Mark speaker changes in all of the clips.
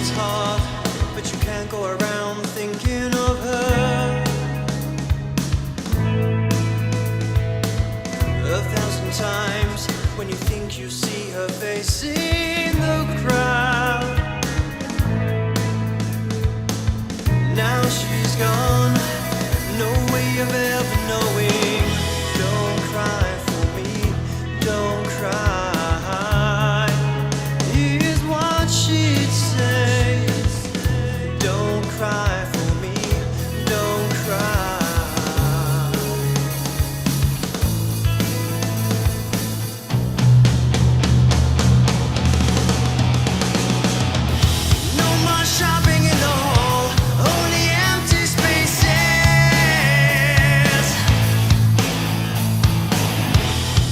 Speaker 1: it's hard, but you can't go around thinking of her 1,000 times when you think you see her face in the crowd. Now she's gone, no way of ever knowing. Don't cry for me, don't cry. Here's what she'd say. Don't cry for me, don't cry. No more shopping in the hall, only empty spaces.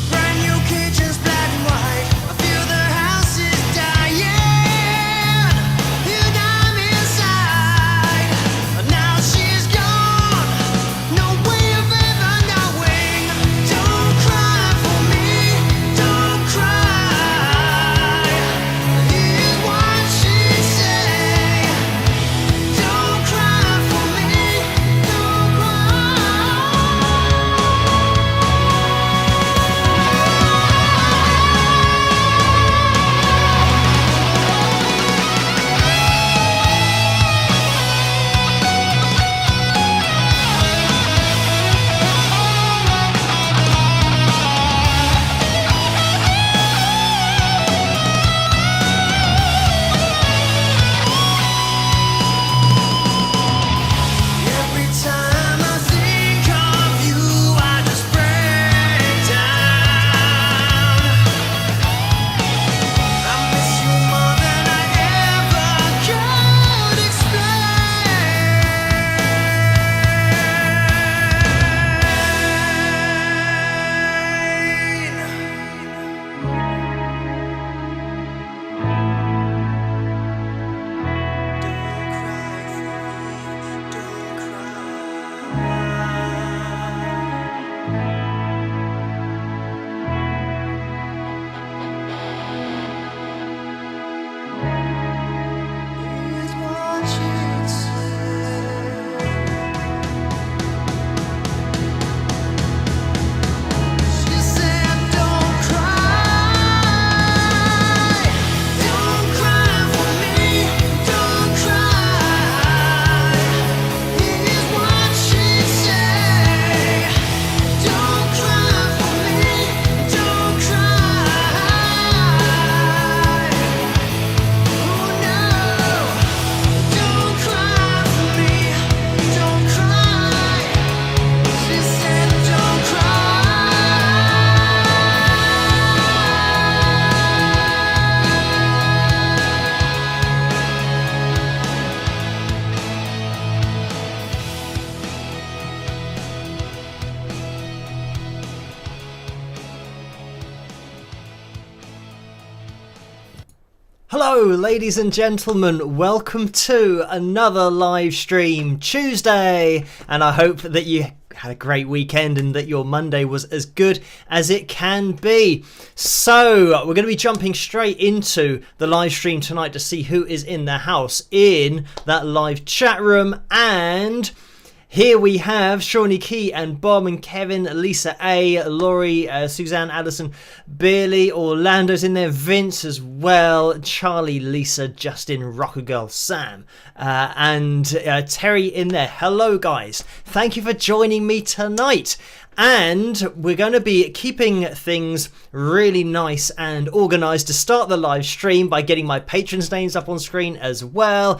Speaker 1: Brand new kitchens, black and white. I feel the house is dying, and I'm inside. Now she's gone, no way of ever knowing. Don't cry for me, don't cry. Here's what she'd say. Don't cry for me, don't cry. Every time I think of you, I just break down. I miss you more than I ever could Here's what she'd say. She said, don't cry. Don't cry for me, don't cry. Here's what she'd say. Don't cry for me, don't cry. Oh no, don't cry for me, don't cry. She said, don't
Speaker 2: Hello, ladies and gentlemen. Welcome to another live stream Tuesday, and I hope that you had a great weekend and that your Monday was as good as it can be. So we're going to be jumping straight into the live stream tonight to see who is in the house in that live chat room. And here we have Shawnee Key and Bob and Kevin, Lisa A, Laurie, Suzanne, Addison, Billy, Orlando's in there, Vince as well, Charlie, Lisa, Justin, Rocker Girl, Sam, and Terry in there. Hello guys, thank you for joining me tonight. And we're going to be keeping things really nice and organised to start the live stream by getting my patrons' names up on screen as well.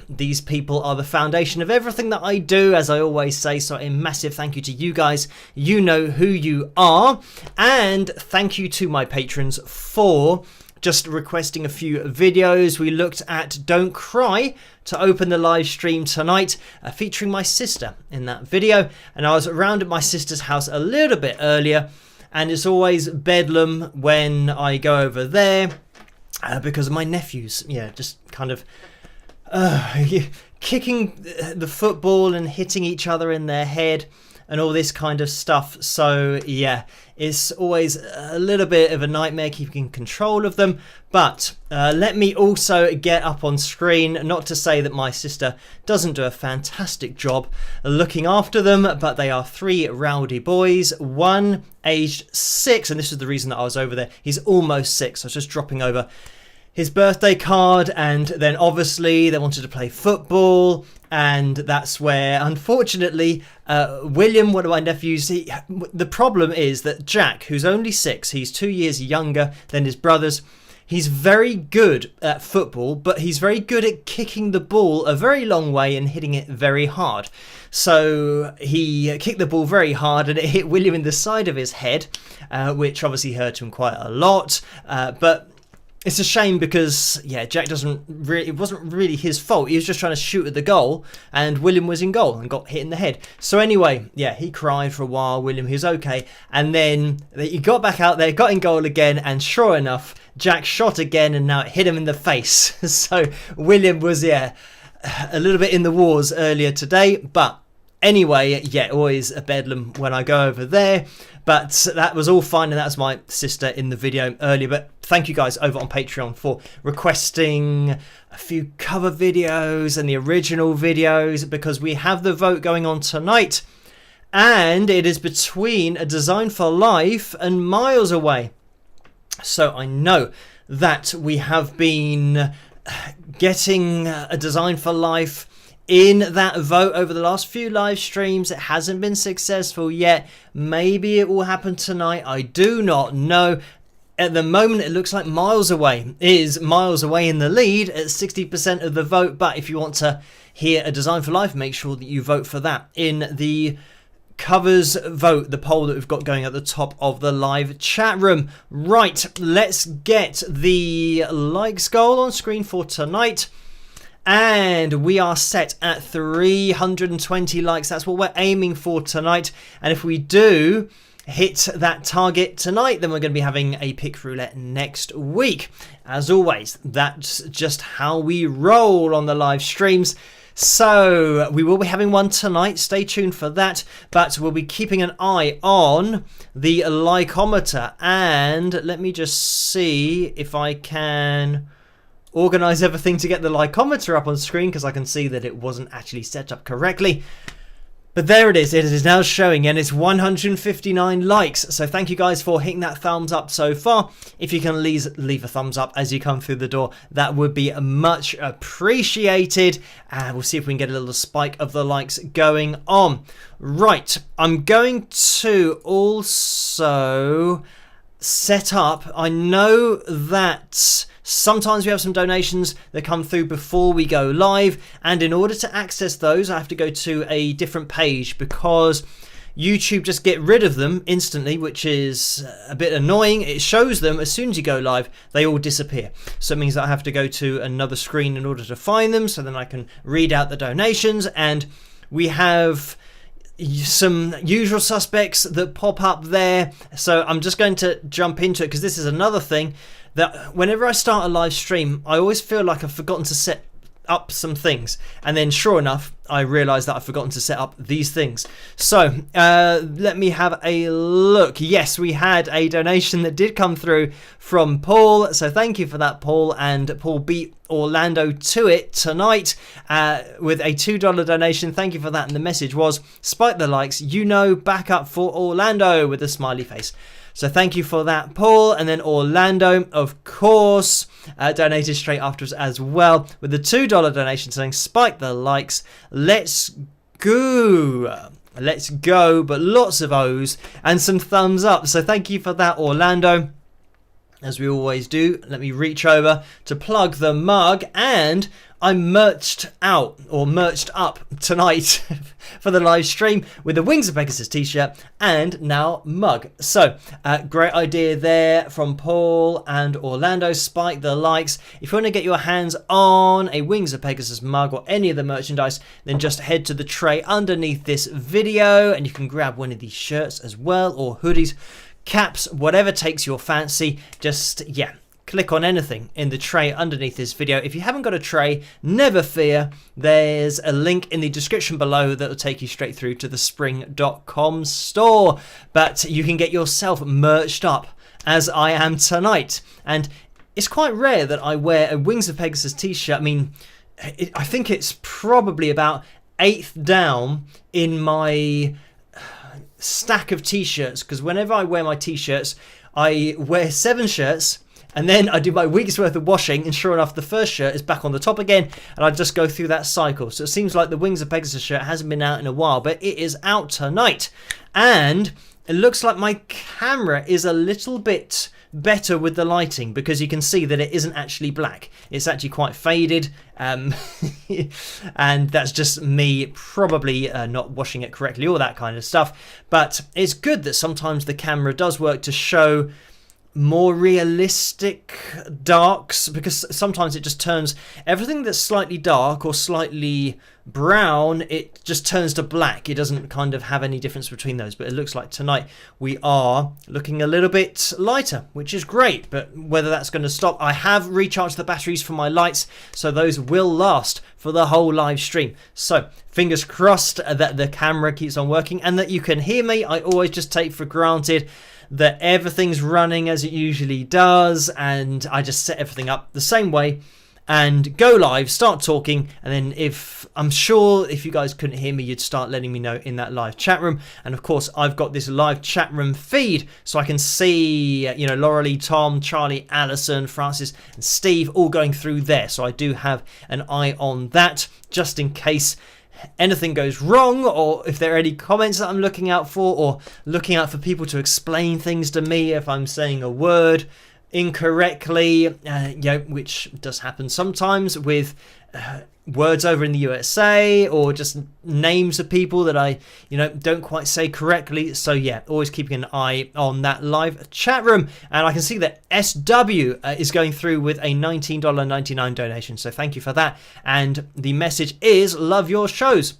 Speaker 2: These people are the foundation of everything that I do, as I always say, so a massive thank you to you guys. You know who you are. And thank you to my patrons for just requesting a few videos. We looked at Don't Cry to open the live stream tonight, featuring my sister in that video. And I was around at my sister's house a little bit earlier, and it's always bedlam when I go over there because of my nephews, just kind of kicking the football and hitting each other in their head. and all this kind of stuff. So yeah, it's always a little bit of a nightmare keeping control of them. But let me also get up on screen, not to say that my sister doesn't do a fantastic job looking after them, but they are 3 rowdy boys, one aged 6, and this is the reason that I was over there. He's almost 6. I was just dropping over his birthday card, and then obviously they wanted to play football, and that's where unfortunately William, one of my nephews, the problem is that Jack, who's only 6, he's 2 years younger than his brothers. He's very good at football, but he's very good at kicking the ball a very long way and hitting it very hard. So he kicked the ball very hard and it hit William in the side of his head, which obviously hurt him quite a lot. But it's a shame because, yeah, Jack it wasn't really his fault. He was just trying to shoot at the goal and William was in goal and got hit in the head. So anyway, yeah, he cried for a while. William, he was okay. And then he got back out there, got in goal again, and sure enough, Jack shot again and now it hit him in the face. So William was, yeah, a little bit in the wars earlier today. But anyway, yeah, always a bedlam when I go over there. But that was all fine, and that's my sister in the video earlier. But thank you guys over on Patreon for requesting a few cover videos and the original videos, because we have the vote going on tonight. And it is between A Design for Life and Miles Away. So I know that we have been getting A Design for Life in that vote over the last few live streams. It hasn't been successful yet. Maybe it will happen tonight. I do not know. At the moment, it looks like Miles Away is Miles Away in the lead at 60% of the vote. But if you want to hear A Design for Life, make sure that you vote for that in the covers vote, the poll that we've got going at the top of the live chat room. Right, let's get the likes goal on screen for tonight. And we are set at 320 likes. That's what we're aiming for tonight. And if we do hit that target tonight, then we're going to be having a pick roulette next week. As always, that's just how we roll on the live streams. So we will be having one tonight. Stay tuned for that. But we'll be keeping an eye on the likeometer. And let me just see if I can organize everything to get the likeometer up on screen, because I can see that it wasn't actually set up correctly. But there it is. It is now showing, and it's 159 likes. So thank you guys for hitting that thumbs up so far. If you can leave a thumbs up as you come through the door, that would be much appreciated. And we'll see if we can get a little spike of the likes going on. Right, I'm going to also set up, I know that sometimes we have some donations that come through before we go live, and in order to access those I have to go to a different page, because YouTube just get rid of them instantly, which is a bit annoying. It shows them as soon as you go live, they all disappear. So it means that I have to go to another screen in order to find them, so then I can read out the donations. And we have some usual suspects that pop up there, so I'm just going to jump into it, because this is another thing that whenever I start a live stream, I always feel like I've forgotten to set up some things, and then sure enough I realize that I've forgotten to set up these things. So let me have a look. Yes, we had a donation that did come through from Paul, so thank you for that, Paul. And Paul beat Orlando to it tonight with a $2 donation. Thank you for that. And the message was, spike the likes, back up for Orlando, with a smiley face. So thank you for that, Paul. And then Orlando, of course, donated straight afterwards as well with the $2 donation, saying spike the likes. Let's go. Let's go. But lots of O's and some thumbs up. So thank you for that, Orlando. As we always do, let me reach over to plug the mug, and I'm merched up tonight for the live stream with the Wings of Pegasus t-shirt and now mug. So great idea there from Paul and Orlando. Spike the likes. If you want to get your hands on a Wings of Pegasus mug or any of the merchandise, then just head to the tray underneath this video and you can grab one of these shirts as well, or hoodies, caps, whatever takes your fancy. Just click on anything in the tray underneath this video. If you haven't got a tray, never fear. There's a link in the description below that will take you straight through to the spring.com store. But you can get yourself merched up as I am tonight. And it's quite rare that I wear a Wings of Pegasus t-shirt. I mean, I think it's probably about 8th down in my stack of t-shirts, because whenever I wear my t-shirts, I wear 7 shirts and then I do my week's worth of washing, and sure enough the first shirt is back on the top again, and I just go through that cycle. So it seems like the Wings of Pegasus shirt hasn't been out in a while, but it is out tonight. And it looks like my camera is a little bit better with the lighting, because you can see that it isn't actually black. It's actually quite faded, and that's just me probably not washing it correctly, all that kind of stuff. But it's good that sometimes the camera does work to show more realistic darks, because sometimes it just turns everything that's slightly dark or slightly brown, it just turns to black. It doesn't kind of have any difference between those. But it looks like tonight we are looking a little bit lighter, which is great. But whether that's going to stop, I have recharged the batteries for my lights, so those will last for the whole live stream. So fingers crossed that the camera keeps on working and that you can hear me. I always just take for granted that everything's running as it usually does, and I just set everything up the same way and go live, start talking, and then I'm sure if you guys couldn't hear me, you'd start letting me know in that live chat room. And of course, I've got this live chat room feed, so I can see, Lauralee, Tom, Charlie, Alison, Francis, and Steve all going through there. So I do have an eye on that, just in case anything goes wrong, or if there are any comments that I'm looking out for, or looking out for people to explain things to me if I'm saying a word incorrectly, which does happen sometimes with words over in the USA, or just names of people that I don't quite say correctly. So yeah, always keeping an eye on that live chat room. And I can see that SW is going through with a $19.99 donation, so thank you for that. And the message is love your shows.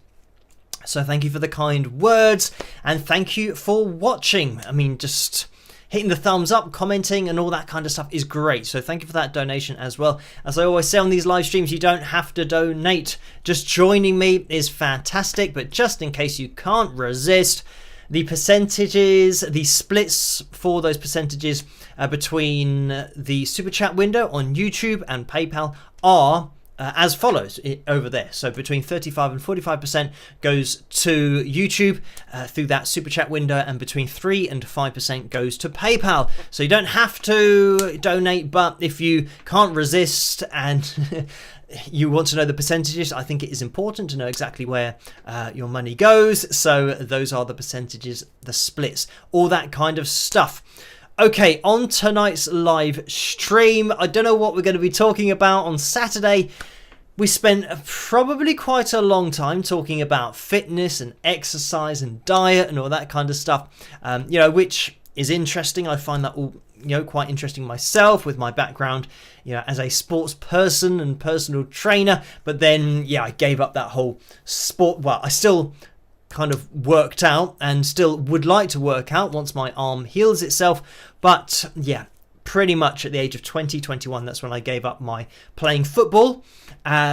Speaker 2: So thank you for the kind words, and thank you for watching. I mean, just hitting the thumbs up, commenting, and all that kind of stuff is great. So thank you for that donation as well. As I always say on these live streams, you don't have to donate. Just joining me is fantastic. But just in case you can't resist, the percentages, the splits for those percentages between the Super Chat window on YouTube and PayPal are as follows over there. So between 35 and 45% goes to YouTube through that Super Chat window, and between 3 and 5% goes to PayPal. So you don't have to donate, but if you can't resist and you want to know the percentages, I think it is important to know exactly where your money goes. So those are the percentages, the splits, all that kind of stuff. Okay, on tonight's live stream, I don't know what we're going to be talking about. On Saturday, we spent probably quite a long time talking about fitness and exercise and diet and all that kind of stuff, which is interesting. I find that all, quite interesting myself with my background, as a sports person and personal trainer. But then, I gave up that whole sport. Well, I still kind of worked out and still would like to work out once my arm heals itself. But pretty much at the age of 21, that's when I gave up my playing football,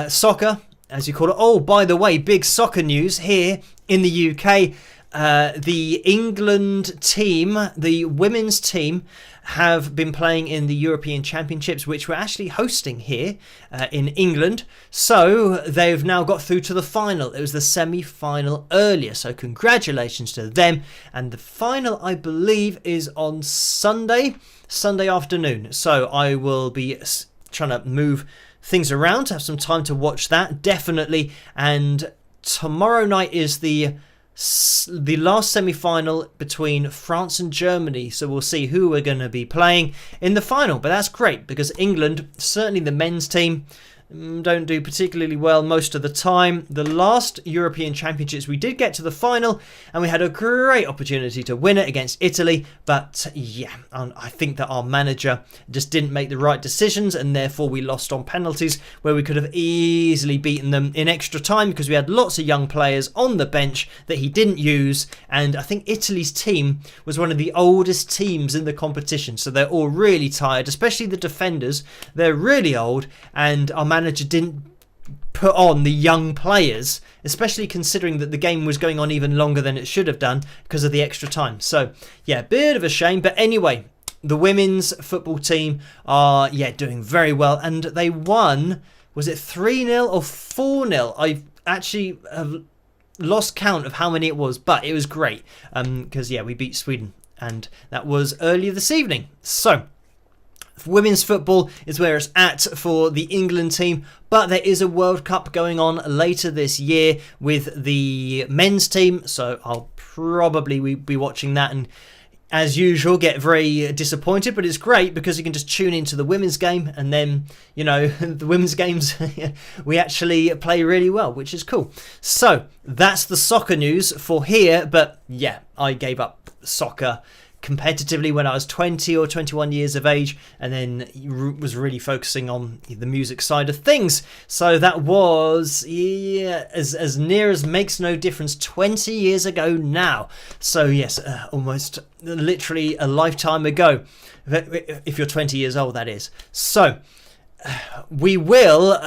Speaker 2: soccer, as you call it. Oh, by the way, big soccer news here in the UK. The England team, the women's team, have been playing in the European Championships, which we're actually hosting here in England. So they've now got through to the final. It was the semi-final earlier, so congratulations to them. And the final, I believe, is on Sunday afternoon. So I will be trying to move things around to have some time to watch that, definitely. And tomorrow night is the last semi-final between France and Germany, so we'll see who we're going to be playing in the final. But that's great, because England, certainly the men's team, don't do particularly well most of the time. The last European Championships we did get to the final and we had a great opportunity to win it against Italy, but yeah, I think that our manager just didn't make the right decisions and therefore we lost on penalties where we could have easily beaten them in extra time because we had lots of young players on the bench that he didn't use, and I think Italy's team was one of the oldest teams in the competition, so they're all really tired, especially the defenders. They're really old and our manager didn't put on the young players, especially considering that the game was going on even longer than it should have done because of the extra time. So yeah, bit of a shame, but anyway, the women's football team are doing very well and they won, was it 3-0 or 4-0? I actually have lost count of how many it was, but it was great because we beat Sweden and that was earlier this evening. So women's football is where it's at for the England team, but there is a World Cup going on later this year with the men's team, so I'll probably be watching that and as usual get very disappointed, but it's great because you can just tune into the women's game and then the women's games we actually play really well, which is cool. So that's the soccer news for here, but yeah, I gave up soccer competitively when I was 20 or 21 years of age and then was really focusing on the music side of things. So that was as near as makes no difference 20 years ago now. So yes, almost literally a lifetime ago, if you're 20 years old, that is. So we will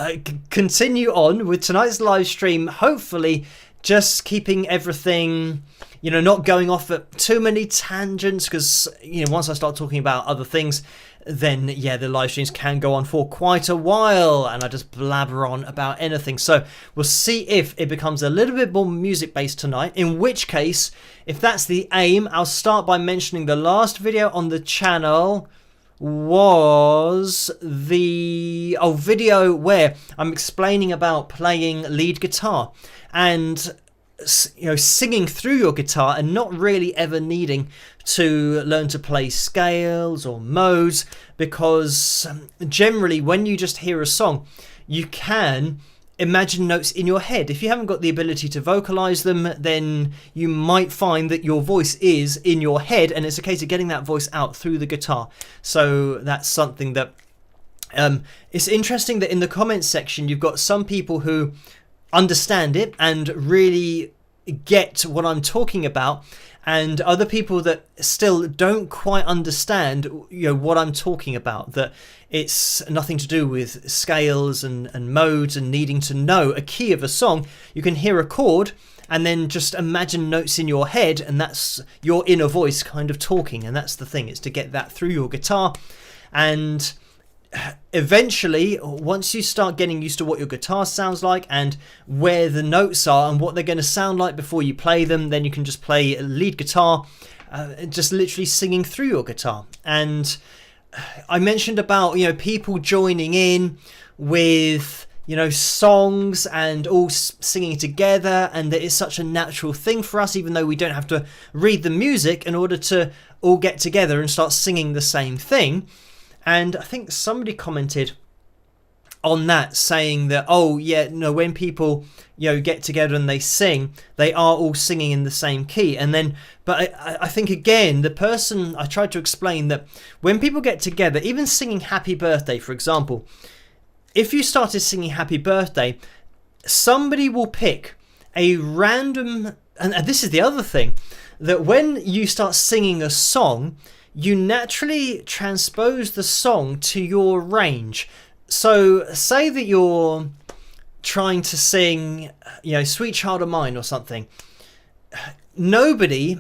Speaker 2: continue on with tonight's live stream, hopefully just keeping everything not going off at too many tangents, because once I start talking about other things, then the live streams can go on for quite a while and I just blabber on about anything. So we'll see if it becomes a little bit more music based tonight, in which case, if that's the aim, I'll start by mentioning the last video on the channel was the video where I'm explaining about playing lead guitar and singing through your guitar and not really ever needing to learn to play scales or modes, because generally when you just hear a song you can imagine notes in your head. If you haven't got the ability to vocalize them, then you might find that your voice is in your head and it's a case of getting that voice out through the guitar. So that's something that it's interesting that in the comments section you've got some people who understand it and really get what I'm talking about, and other people that still don't quite understand what I'm talking about, that it's nothing to do with scales and modes and needing to know a key of a song. You can hear a chord and then just imagine notes in your head, and that's your inner voice kind of talking, and that's the thing, is to get that through your guitar. And eventually, once you start getting used to what your guitar sounds like and where the notes are and what they're going to sound like before you play them, then you can just play lead guitar, just literally singing through your guitar. And I mentioned about people joining in with songs and all singing together, and that it's such a natural thing for us, even though we don't have to read the music in order to all get together and start singing the same thing. And I think somebody commented on that saying that, when people get together and they sing, they are all singing in the same key. And then, but I think again, the person, I tried to explain that when people get together, even singing Happy Birthday, for example, if you started singing Happy Birthday, somebody will pick a random, and this is the other thing, that when you start singing a song, you naturally transpose the song to your range. So say that you're trying to sing, Sweet Child of Mine or something. Nobody,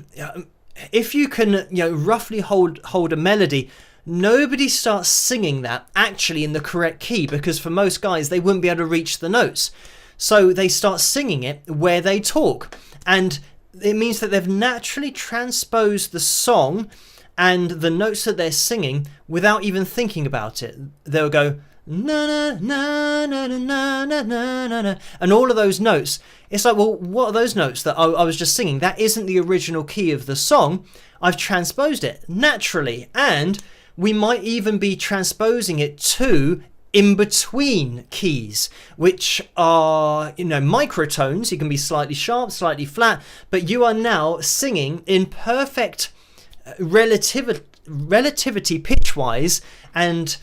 Speaker 2: if you can, roughly hold a melody, nobody starts singing that actually in the correct key, because for most guys, they wouldn't be able to reach the notes. So they start singing it where they talk. And it means that they've naturally transposed the song and the notes that they're singing without even thinking about it. They'll go na na na na na na na na na, and all of those notes. It's like, well, what are those notes that I was just singing? That isn't the original key of the song. I've transposed it naturally, and we might even be transposing it to in between keys, which are, microtones. You can be slightly sharp, slightly flat, but you are now singing in perfect relativity pitch-wise and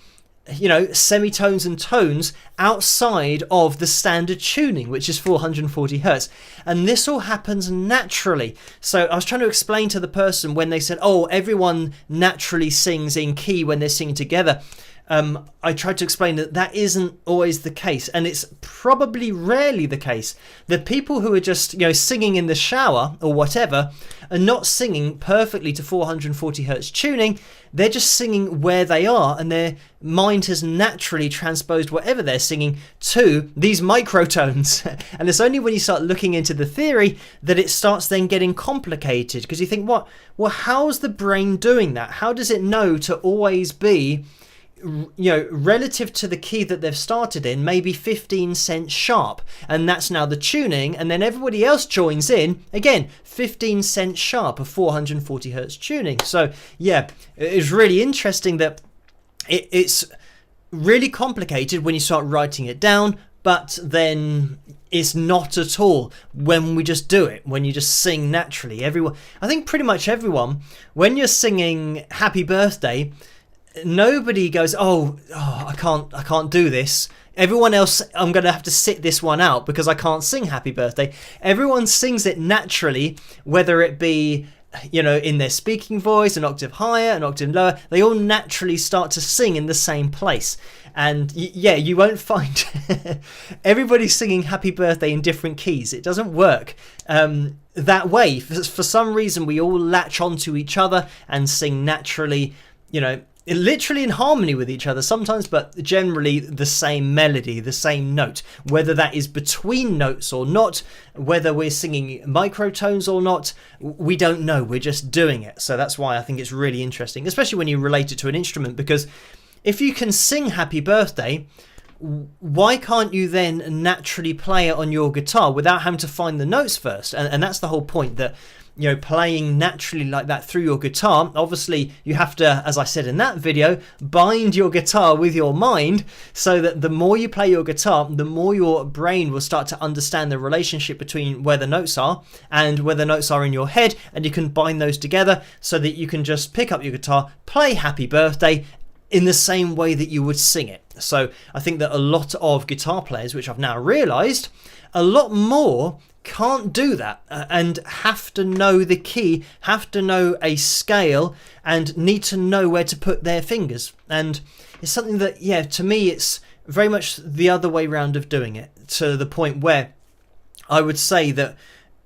Speaker 2: semitones and tones outside of the standard tuning, which is 440 hertz. And this all happens naturally. So I was trying to explain to the person when they said, oh, everyone naturally sings in key when they're singing together. I tried to explain that that isn't always the case, and it's probably rarely the case. The people who are just singing in the shower or whatever are not singing perfectly to 440 hertz tuning. They're just singing where they are, and their mind has naturally transposed whatever they're singing to these microtones. And it's only when you start looking into the theory that it starts then getting complicated, because you think, what? Well, how's the brain doing that? How does it know to always be relative to the key that they've started in, maybe 15 cents sharp, and that's now the tuning, and then everybody else joins in again 15 cents sharp of 440 hertz tuning. So yeah, it's really interesting that it's really complicated when you start writing it down, but then it's not at all when we just do it, when you just sing naturally. I think pretty much everyone, when you're singing Happy Birthday, nobody goes, oh, I can't do this. Everyone else, I'm going to have to sit this one out because I can't sing Happy Birthday. Everyone sings it naturally, whether it be, in their speaking voice, an octave higher, an octave lower. They all naturally start to sing in the same place. And you won't find everybody singing Happy Birthday in different keys. It doesn't work that way. For some reason, we all latch onto each other and sing naturally, literally in harmony with each other sometimes, but generally the same melody, the same note, whether that is between notes or not, whether we're singing microtones or not, we don't know. We're just doing it. So that's why I think it's really interesting, especially when you relate it to an instrument, because if you can sing Happy Birthday, why can't you then naturally play it on your guitar without having to find the notes first? And that's the whole point, that playing naturally like that through your guitar, obviously you have to, as I said in that video, bind your guitar with your mind, so that the more you play your guitar, the more your brain will start to understand the relationship between where the notes are and where the notes are in your head, and you can bind those together so that you can just pick up your guitar, play Happy Birthday in the same way that you would sing it. So I think that a lot of guitar players, which I've now realised, a lot more can't do that and have to know the key, have to know a scale, and need to know where to put their fingers. And it's something that, to me, it's very much the other way round of doing it, to the point where I would say that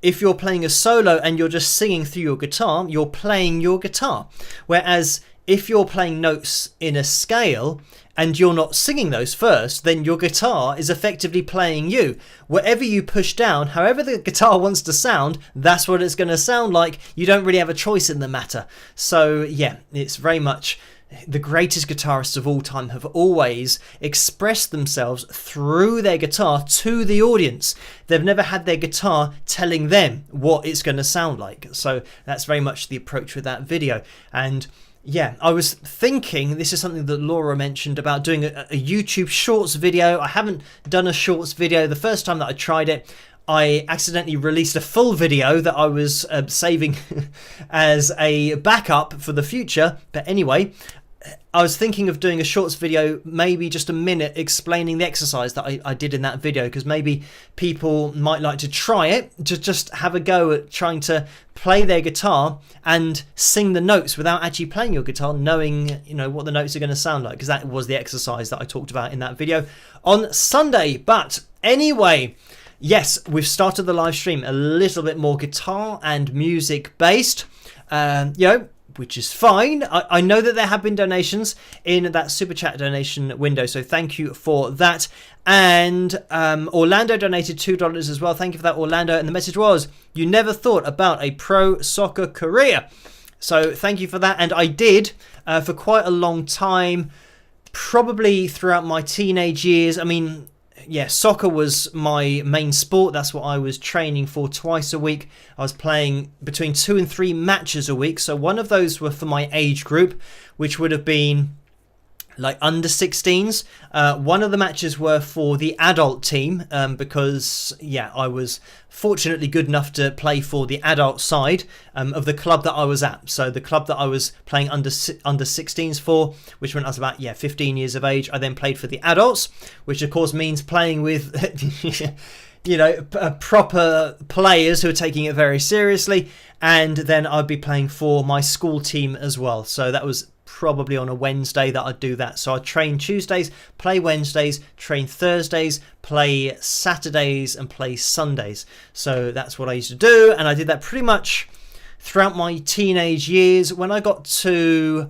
Speaker 2: if you're playing a solo and you're just singing through your guitar, you're playing your guitar. Whereas if you're playing notes in a scale and you're not singing those first, then your guitar is effectively playing you. Whatever you push down, however the guitar wants to sound, that's what it's going to sound like. You don't really have a choice in the matter. So yeah, it's very much the greatest guitarists of all time have always expressed themselves through their guitar to the audience. They've never had their guitar telling them what it's going to sound like. So that's very much the approach with that video. And yeah, I was thinking, this is something that Laura mentioned about doing a YouTube Shorts video. I haven't done a Shorts video. The first time that I tried it, I accidentally released a full video that I was saving as a backup for the future. But anyway, I was thinking of doing a Shorts video, maybe just a minute, explaining the exercise that I did in that video, because maybe people might like to try it, to just have a go at trying to play their guitar and sing the notes without actually playing your guitar, knowing what the notes are going to sound like, because that was the exercise that I talked about in that video on Sunday. But anyway, yes, we've started the live stream a little bit more guitar and music based, which is fine. I know that there have been donations in that super chat donation window, so thank you for that. And Orlando donated $2 as well. Thank you for that, Orlando. And the message was, you never thought about a pro soccer career. So thank you for that. And I did for quite a long time, probably throughout my teenage years. I mean, yeah, soccer was my main sport. That's what I was training for twice a week. I was playing between 2 and 3 matches a week. So one of those were for my age group, which would have been like under 16s. One of the matches were for the adult team, because I was fortunately good enough to play for the adult side of the club that I was at. So the club that I was playing under 16s for, which when I was about 15 years of age, I then played for the adults, which of course means playing with proper players who are taking it very seriously. And then I'd be playing for my school team as well. So that was probably on a Wednesday that I'd do that. So I'd train Tuesdays, play Wednesdays, train Thursdays, play Saturdays, and play Sundays. So that's what I used to do, and I did that pretty much throughout my teenage years. When I got to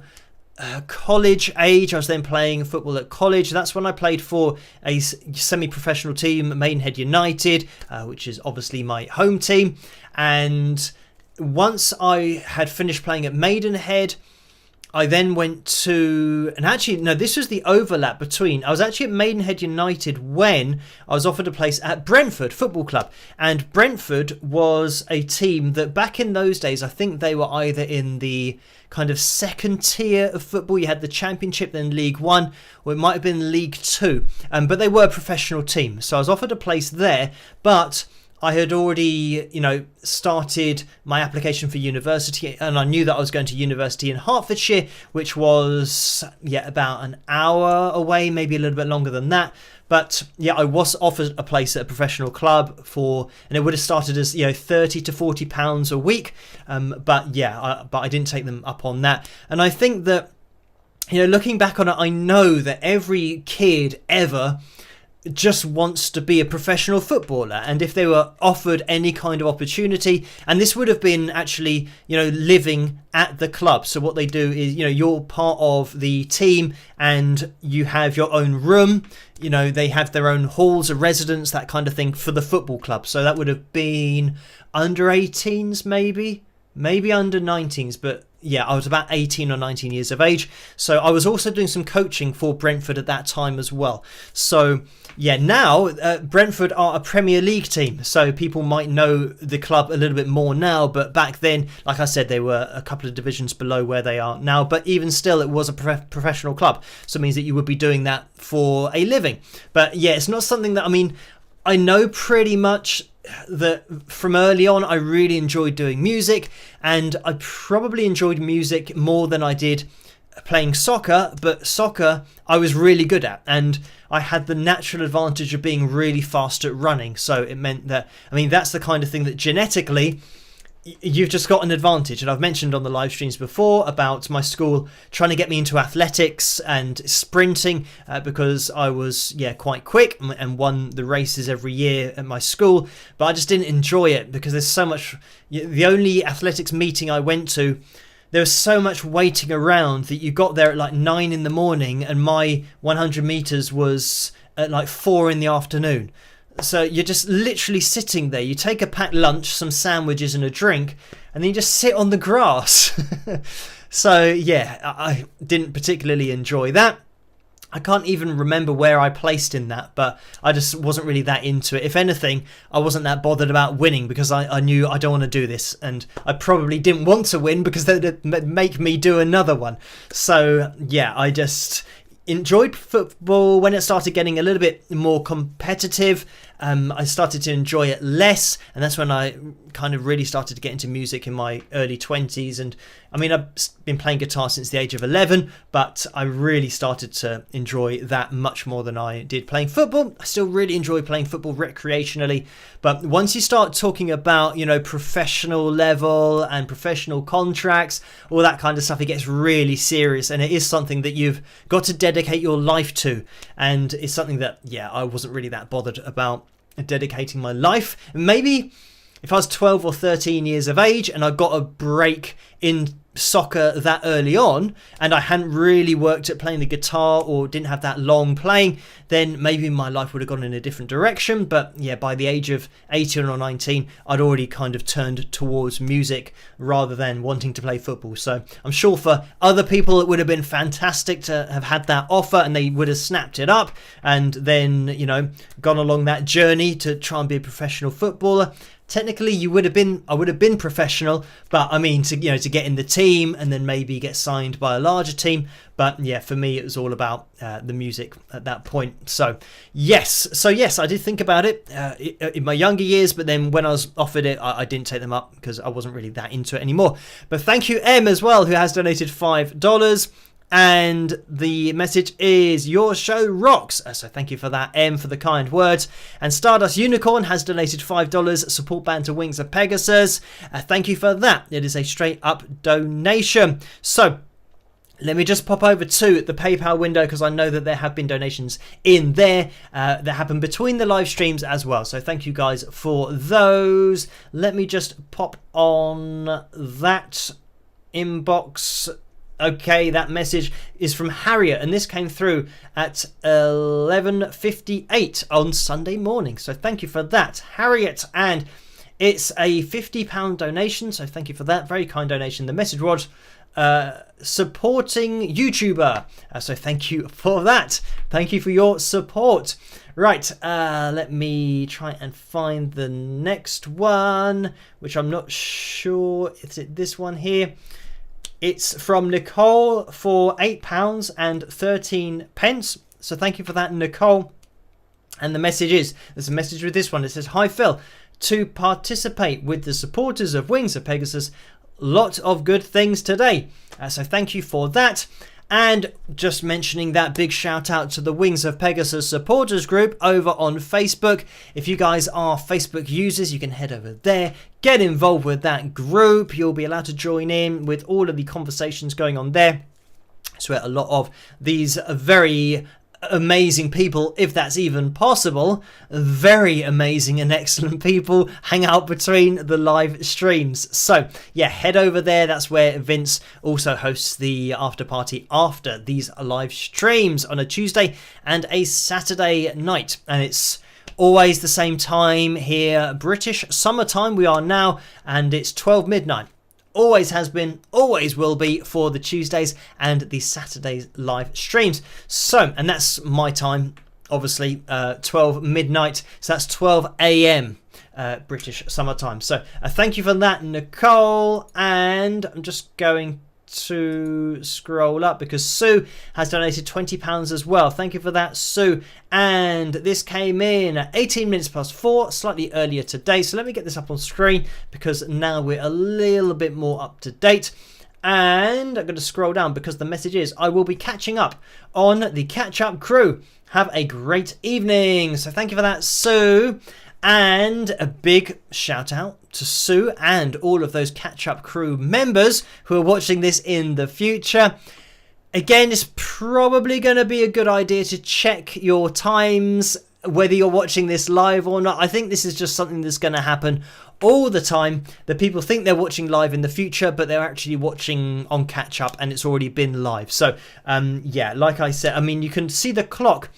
Speaker 2: college age, I was then playing football at college. That's when I played for a semi-professional team, Maidenhead United, which is obviously my home team. And once I had finished playing at Maidenhead, I then went to, and actually, no, this was the overlap between, I was actually at Maidenhead United when I was offered a place at Brentford Football Club. And Brentford was a team that back in those days, I think they were either in the kind of second tier of football. You had the Championship, then League One, or it might have been League Two. But they were a professional team. So I was offered a place there, but I had already, started my application for university, and I knew that I was going to university in Hertfordshire, which was, about an hour away, maybe a little bit longer than that. But I was offered a place at a professional club and it would have started as, £30 to £40 a week. But I didn't take them up on that. And I think that, looking back on it, I know that every kid ever just wants to be a professional footballer, and if they were offered any kind of opportunity, and this would have been actually living at the club. So what they do is you're part of the team and you have your own room, they have their own halls of residence, that kind of thing, for the football club. So that would have been under 18s, maybe under 19s, but I was about 18 or 19 years of age. So I was also doing some coaching for Brentford at that time as well. So now Brentford are a Premier League team. So people might know the club a little bit more now. But back then, like I said, they were a couple of divisions below where they are now. But even still, it was a professional club. So it means that you would be doing that for a living. But it's not something that, I know pretty much that from early on I really enjoyed doing music, and I probably enjoyed music more than I did playing soccer. But soccer I was really good at, and I had the natural advantage of being really fast at running. So it meant that, that's the kind of thing that genetically you've just got an advantage. And I've mentioned on the live streams before about my school trying to get me into athletics and sprinting, because I was quite quick and won the races every year at my school. But I just didn't enjoy it because there's so much. The only athletics meeting I went to, there was so much waiting around that you got there at like 9 in the morning and my 100 meters was at like 4 in the afternoon. So you're just literally sitting there. You take a packed lunch, some sandwiches and a drink, and then you just sit on the grass. So I didn't particularly enjoy that. I can't even remember where I placed in that, but I just wasn't really that into it. If anything, I wasn't that bothered about winning because I knew I don't want to do this, and I probably didn't want to win because they'd make me do another one. So I just enjoyed football when it started getting a little bit more competitive. I started to enjoy it less, and that's when I kind of really started to get into music in my early 20s. And I've been playing guitar since the age of 11, but I really started to enjoy that much more than I did playing football. I still really enjoy playing football recreationally, but once you start talking about professional level and professional contracts, all that kind of stuff, it gets really serious, and it is something that you've got to dedicate your life to. And it's something that I wasn't really that bothered about dedicating my life. Maybe if I was 12 or 13 years of age and I got a break in soccer that early on and I hadn't really worked at playing the guitar or didn't have that long playing, then maybe my life would have gone in a different direction. But yeah, by the age of 18 or 19, I'd already kind of turned towards music rather than wanting to play football. So I'm sure for other people it would have been fantastic to have had that offer, and they would have snapped it up and then, you know, gone along that journey to try and be a professional footballer. Technically, I would have been professional, but I mean, to get in the team and then maybe get signed by a larger team. But yeah, for me, it was all about the music at that point. So yes, I did think about it in my younger years, but then when I was offered it, I didn't take them up because I wasn't really that into it anymore. But thank you, M, as well, who has donated $5. And the message is, your show rocks. So thank you for that, M, for the kind words. And Stardust Unicorn has donated $5. Support band to Wings of Pegasus. Thank you for that. It is a straight up donation. So let me just pop over to the PayPal window, because I know that there have been donations in there that happen between the live streams as well. So thank you guys for those. Let me just pop on that inbox. Okay, that message is from Harriet, and this came through at 11:58 on Sunday morning. So thank you for that, Harriet. And it's a £50 donation, so thank you for that. Very kind donation. The message was supporting YouTuber. So thank you for that. Thank you for your support. Right, let me try and find the next one, which I'm not sure. Is it this one here? It's from Nicole for £8.13. So thank you for that, Nicole. And the message is, there's a message with this one. It says, hi Phil, to participate with the supporters of Wings of Pegasus, lot of good things today. So thank you for that. And just mentioning that, big shout out to the Wings of Pegasus supporters group over on Facebook. If you guys are Facebook users, you can head over there, get involved with that group. You'll be allowed to join in with all of the conversations going on there. So a lot of these very amazing people, if that's even possible, very amazing and excellent people hang out between the live streams. So yeah, head over there. That's where Vince also hosts the after party after these live streams on a Tuesday and a Saturday night, and it's always the same time here, British summertime we are now, and it's 12 midnight. Always has been, always will be for the Tuesdays and the Saturdays live streams. So, and that's my time, obviously, 12 midnight. So that's 12 a.m. British summertime. So thank you for that, Nicole. And I'm just going to scroll up because Sue has donated £20 as well. Thank you for that, Sue. And this came in at 18 minutes past 4, slightly earlier today. So let me get this up on screen because now we're a little bit more up to date. And I'm going to scroll down because the message is, I will be catching up on the catch up crew. Have a great evening. So thank you for that, Sue. And a big shout out to Sue and all of those catch-up crew members who are watching this in the future. Again, it's probably going to be a good idea to check your times, whether you're watching this live or not. I think this is just something that's going to happen all the time, that people think they're watching live in the future, but they're actually watching on catch-up and it's already been live. So, yeah, like I said, I mean, you can see the clock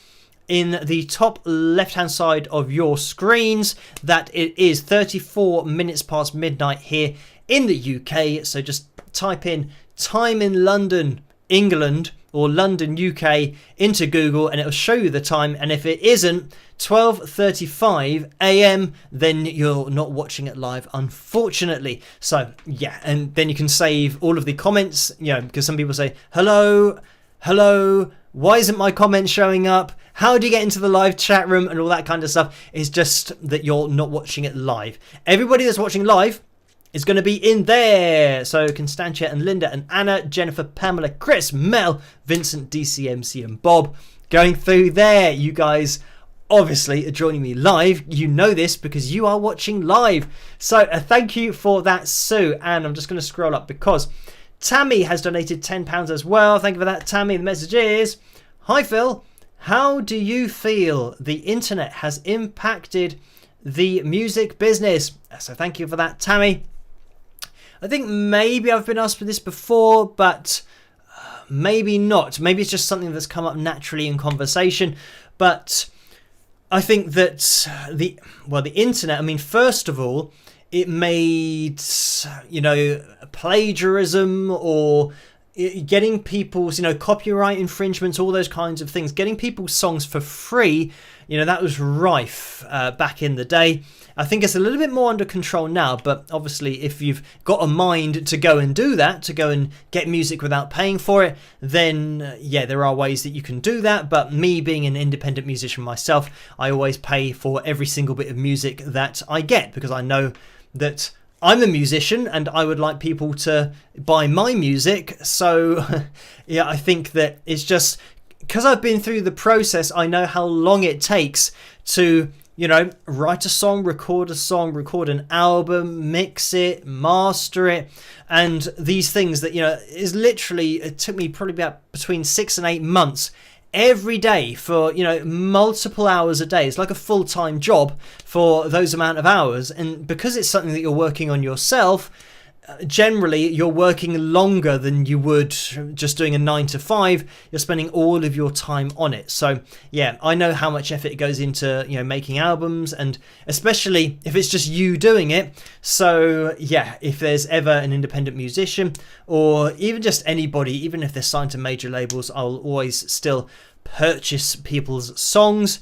Speaker 2: in the top left hand side of your screens that it is 34 minutes past midnight here in the UK. So just type in time in London, England, or London, UK into Google and it'll show you the time. And if it isn't 12:35 a.m, then you're not watching it live, unfortunately. So yeah, and then you can save all of the comments, you know, because some people say hello, why isn't my comment showing up? How do you get into the live chat room and all that kind of stuff? It's just that you're not watching it live. Everybody that's watching live is going to be in there. So Constantia and Linda and Anna, Jennifer, Pamela, Chris, Mel, Vincent, DCMC and Bob going through there. You guys obviously are joining me live. You know this because you are watching live. So thank you for that, Sue. And I'm just going to scroll up because Tammy has donated £10 as well. Thank you for that, Tammy. The message is, hi Phil, how do you feel the internet has impacted the music business? So thank you for that, Tammy. I think maybe I've been asked for this before, but maybe not. Maybe it's just something that's come up naturally in conversation. But I think that the internet, I mean, first of all, it made, plagiarism or getting people's, copyright infringements, all those kinds of things, getting people's songs for free, that was rife back in the day. I think it's a little bit more under control now, but obviously if you've got a mind to go and do that, to go and get music without paying for it, then there are ways that you can do that. But me being an independent musician myself, I always pay for every single bit of music that I get, because I know that I'm a musician and I would like people to buy my music. So I think that it's just because I've been through the process, I know how long it takes to write a song, record an album, mix it, master it, and these things that, is literally, it took me probably about between 6 and 8 months every day for, multiple hours a day. It's like a full-time job for those amount of hours. And because it's something that you're working on yourself, generally you're working longer than you would just doing a 9 to 5. You're spending all of your time on it. So I know how much effort goes into making albums, and especially if it's just you doing it. So if there's ever an independent musician or even just anybody, even if they're signed to major labels, I'll always still purchase people's songs.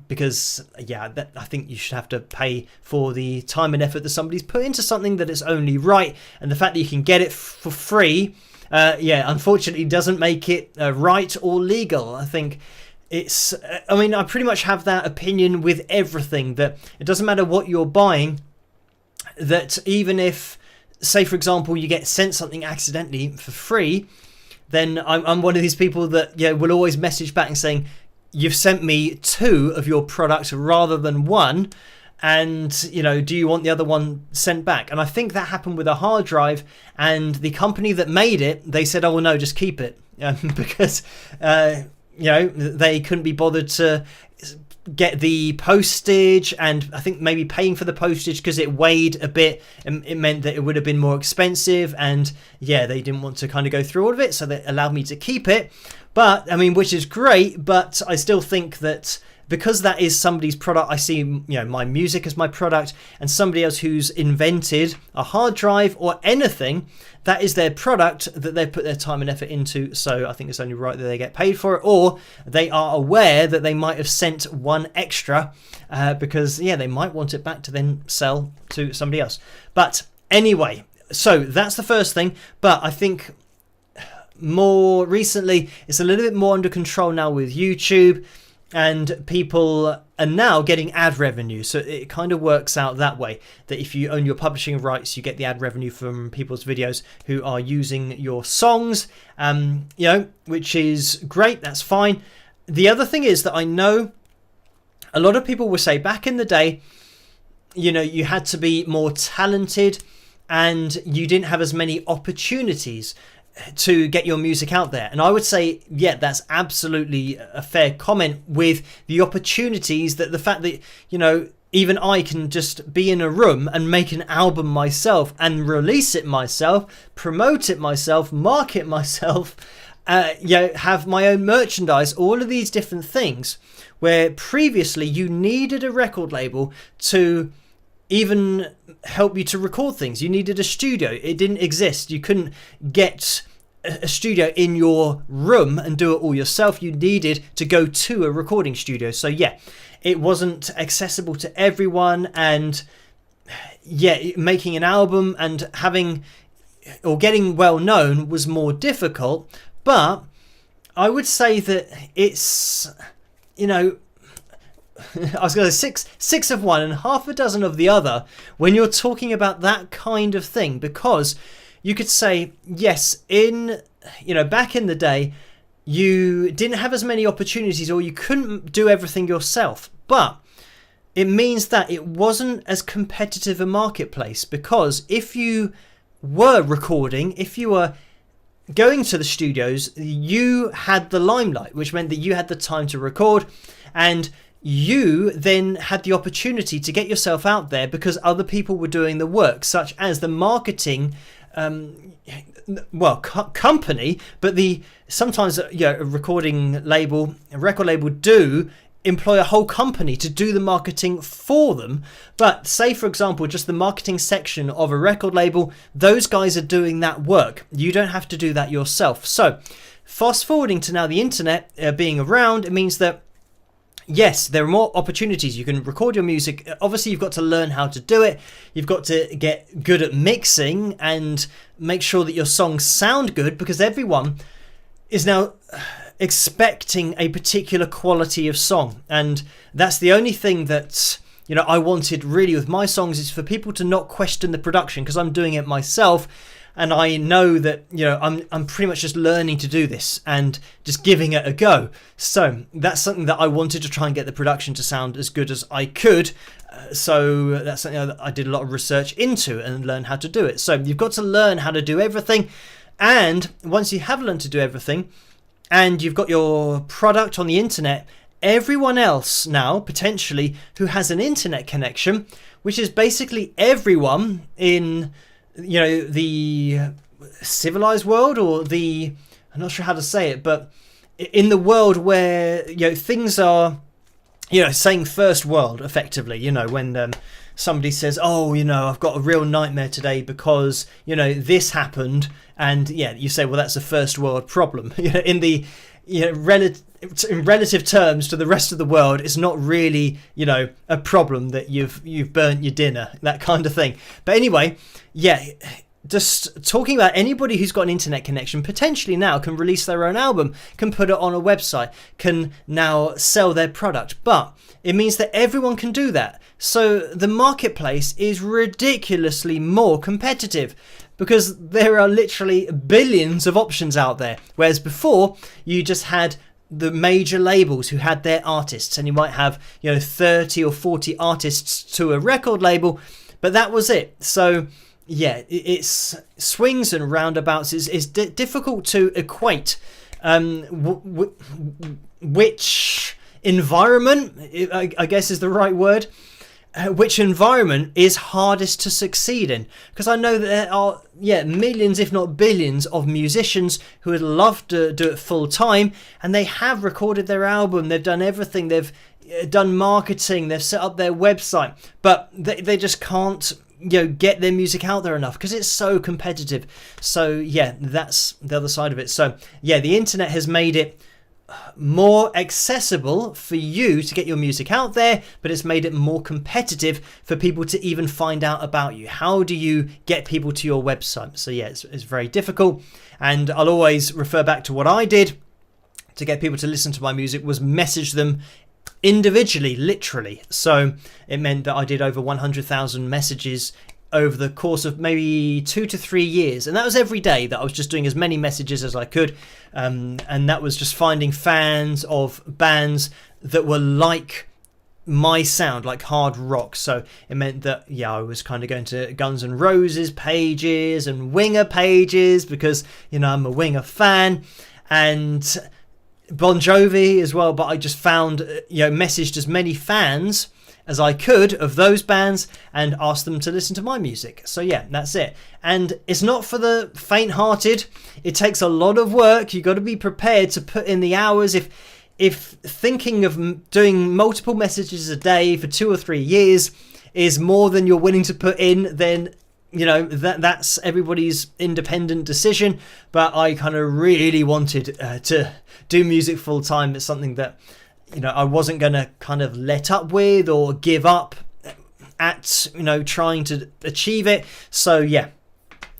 Speaker 2: Because I think you should have to pay for the time and effort that somebody's put into something that is only right, and the fact that you can get it for free, unfortunately doesn't make it right or legal. I think it's, I pretty much have that opinion with everything, that it doesn't matter what you're buying, that even if, say for example, you get sent something accidentally for free, then I'm one of these people that will always message back and saying, you've sent me 2 of your products rather than 1, and do you want the other one sent back? And I think that happened with a hard drive, and the company that made it, they said, oh well, no, just keep it, because they couldn't be bothered to get the postage, and I think maybe paying for the postage because it weighed a bit, and it meant that it would have been more expensive, and they didn't want to kind of go through all of it, so they allowed me to keep it. But which is great, but I still think that because that is somebody's product, I see my music as my product, and somebody else who's invented a hard drive or anything, that is their product that they've put their time and effort into. So I think it's only right that they get paid for it, or they are aware that they might have sent one extra because they might want it back to then sell to somebody else. But anyway, so that's the first thing. But I think more recently it's a little bit more under control now with YouTube, and people are now getting ad revenue. So it kind of works out that way, that if you own your publishing rights, you get the ad revenue from people's videos who are using your songs, which is great. That's fine. The other thing is that I know a lot of people will say back in the day, you had to be more talented and you didn't have as many opportunities to get your music out there. And I would say, that's absolutely a fair comment, with the opportunities, that the fact that, even I can just be in a room and make an album myself and release it myself, promote it myself, market myself, have my own merchandise, all of these different things, where previously you needed a record label to even help you to record things. You needed a studio. It didn't exist. You couldn't get a studio in your room and do it all yourself. You needed to go to a recording studio. So it wasn't accessible to everyone, and making an album and having or getting well known was more difficult. But I would say that it's, I was going to say six of one and half a dozen of the other when you're talking about that kind of thing, because you could say, yes, back in the day, you didn't have as many opportunities, or you couldn't do everything yourself, but it means that it wasn't as competitive a marketplace, because if you were recording, if you were going to the studios, you had the limelight, which meant that you had the time to record, and you then had the opportunity to get yourself out there because other people were doing the work, such as the marketing company, but sometimes a record label do employ a whole company to do the marketing for them. But say, for example, just the marketing section of a record label, those guys are doing that work. You don't have to do that yourself. So fast forwarding to now the internet being around, it means that yes, there are more opportunities. You can record your music. Obviously, you've got to learn how to do it. You've got to get good at mixing and make sure that your songs sound good, because everyone is now expecting a particular quality of song. And that's the only thing that I wanted really with my songs, is for people to not question the production, because I'm doing it myself. And I know that, I'm pretty much just learning to do this and just giving it a go. So that's something that I wanted to try and get the production to sound as good as I could. So that's something that I did a lot of research into and learn how to do it. So you've got to learn how to do everything. And once you have learned to do everything and you've got your product on the internet, everyone else now, potentially, who has an internet connection, which is basically everyone in the civilized world, or I'm not sure how to say it, but in the world where things are saying first world, effectively, when somebody says, oh, I've got a real nightmare today because this happened, and you say, well, that's a first world problem. In the in relative terms to the rest of the world, it's not really a problem that you've burnt your dinner, that kind of thing. But anyway, just talking about anybody who's got an internet connection potentially now can release their own album, can put it on a website, can now sell their product. But it means that everyone can do that. So the marketplace is ridiculously more competitive, because there are literally billions of options out there. Whereas before, you just had the major labels who had their artists, and you might have 30 or 40 artists to a record label, but that was it. So it's swings and roundabouts. Is difficult to equate which environment, I guess is the right word, which environment is hardest to succeed in. Because I know that there are millions, if not billions, of musicians who would love to do it full time, and they have recorded their album, they've done everything, they've done marketing, they've set up their website, but they just can't get their music out there enough because it's so competitive. So that's the other side of it. So the internet has made it more accessible for you to get your music out there, but it's made it more competitive for people to even find out about you. How do you get people to your website? So it's very difficult, and I'll always refer back to what I did to get people to listen to my music, was message them individually, literally. So it meant that I did over 100,000 messages over the course of maybe 2 to 3 years, and that was every day that I was just doing as many messages as I could, and that was just finding fans of bands that were like my sound, like hard rock. So it meant that I was kind of going to Guns N' Roses pages and Winger pages, because I'm a Winger fan, and Bon Jovi as well. But I just found messaged as many fans as I could of those bands and asked them to listen to my music. So that's it. And it's not for the faint-hearted. It takes a lot of work. You got to be prepared to put in the hours. If thinking of doing multiple messages a day for 2 or 3 years is more than you're willing to put in, then that's everybody's independent decision. But I kind of really wanted to do music full time. It's something that I wasn't going to kind of let up with or give up at, trying to achieve it. So,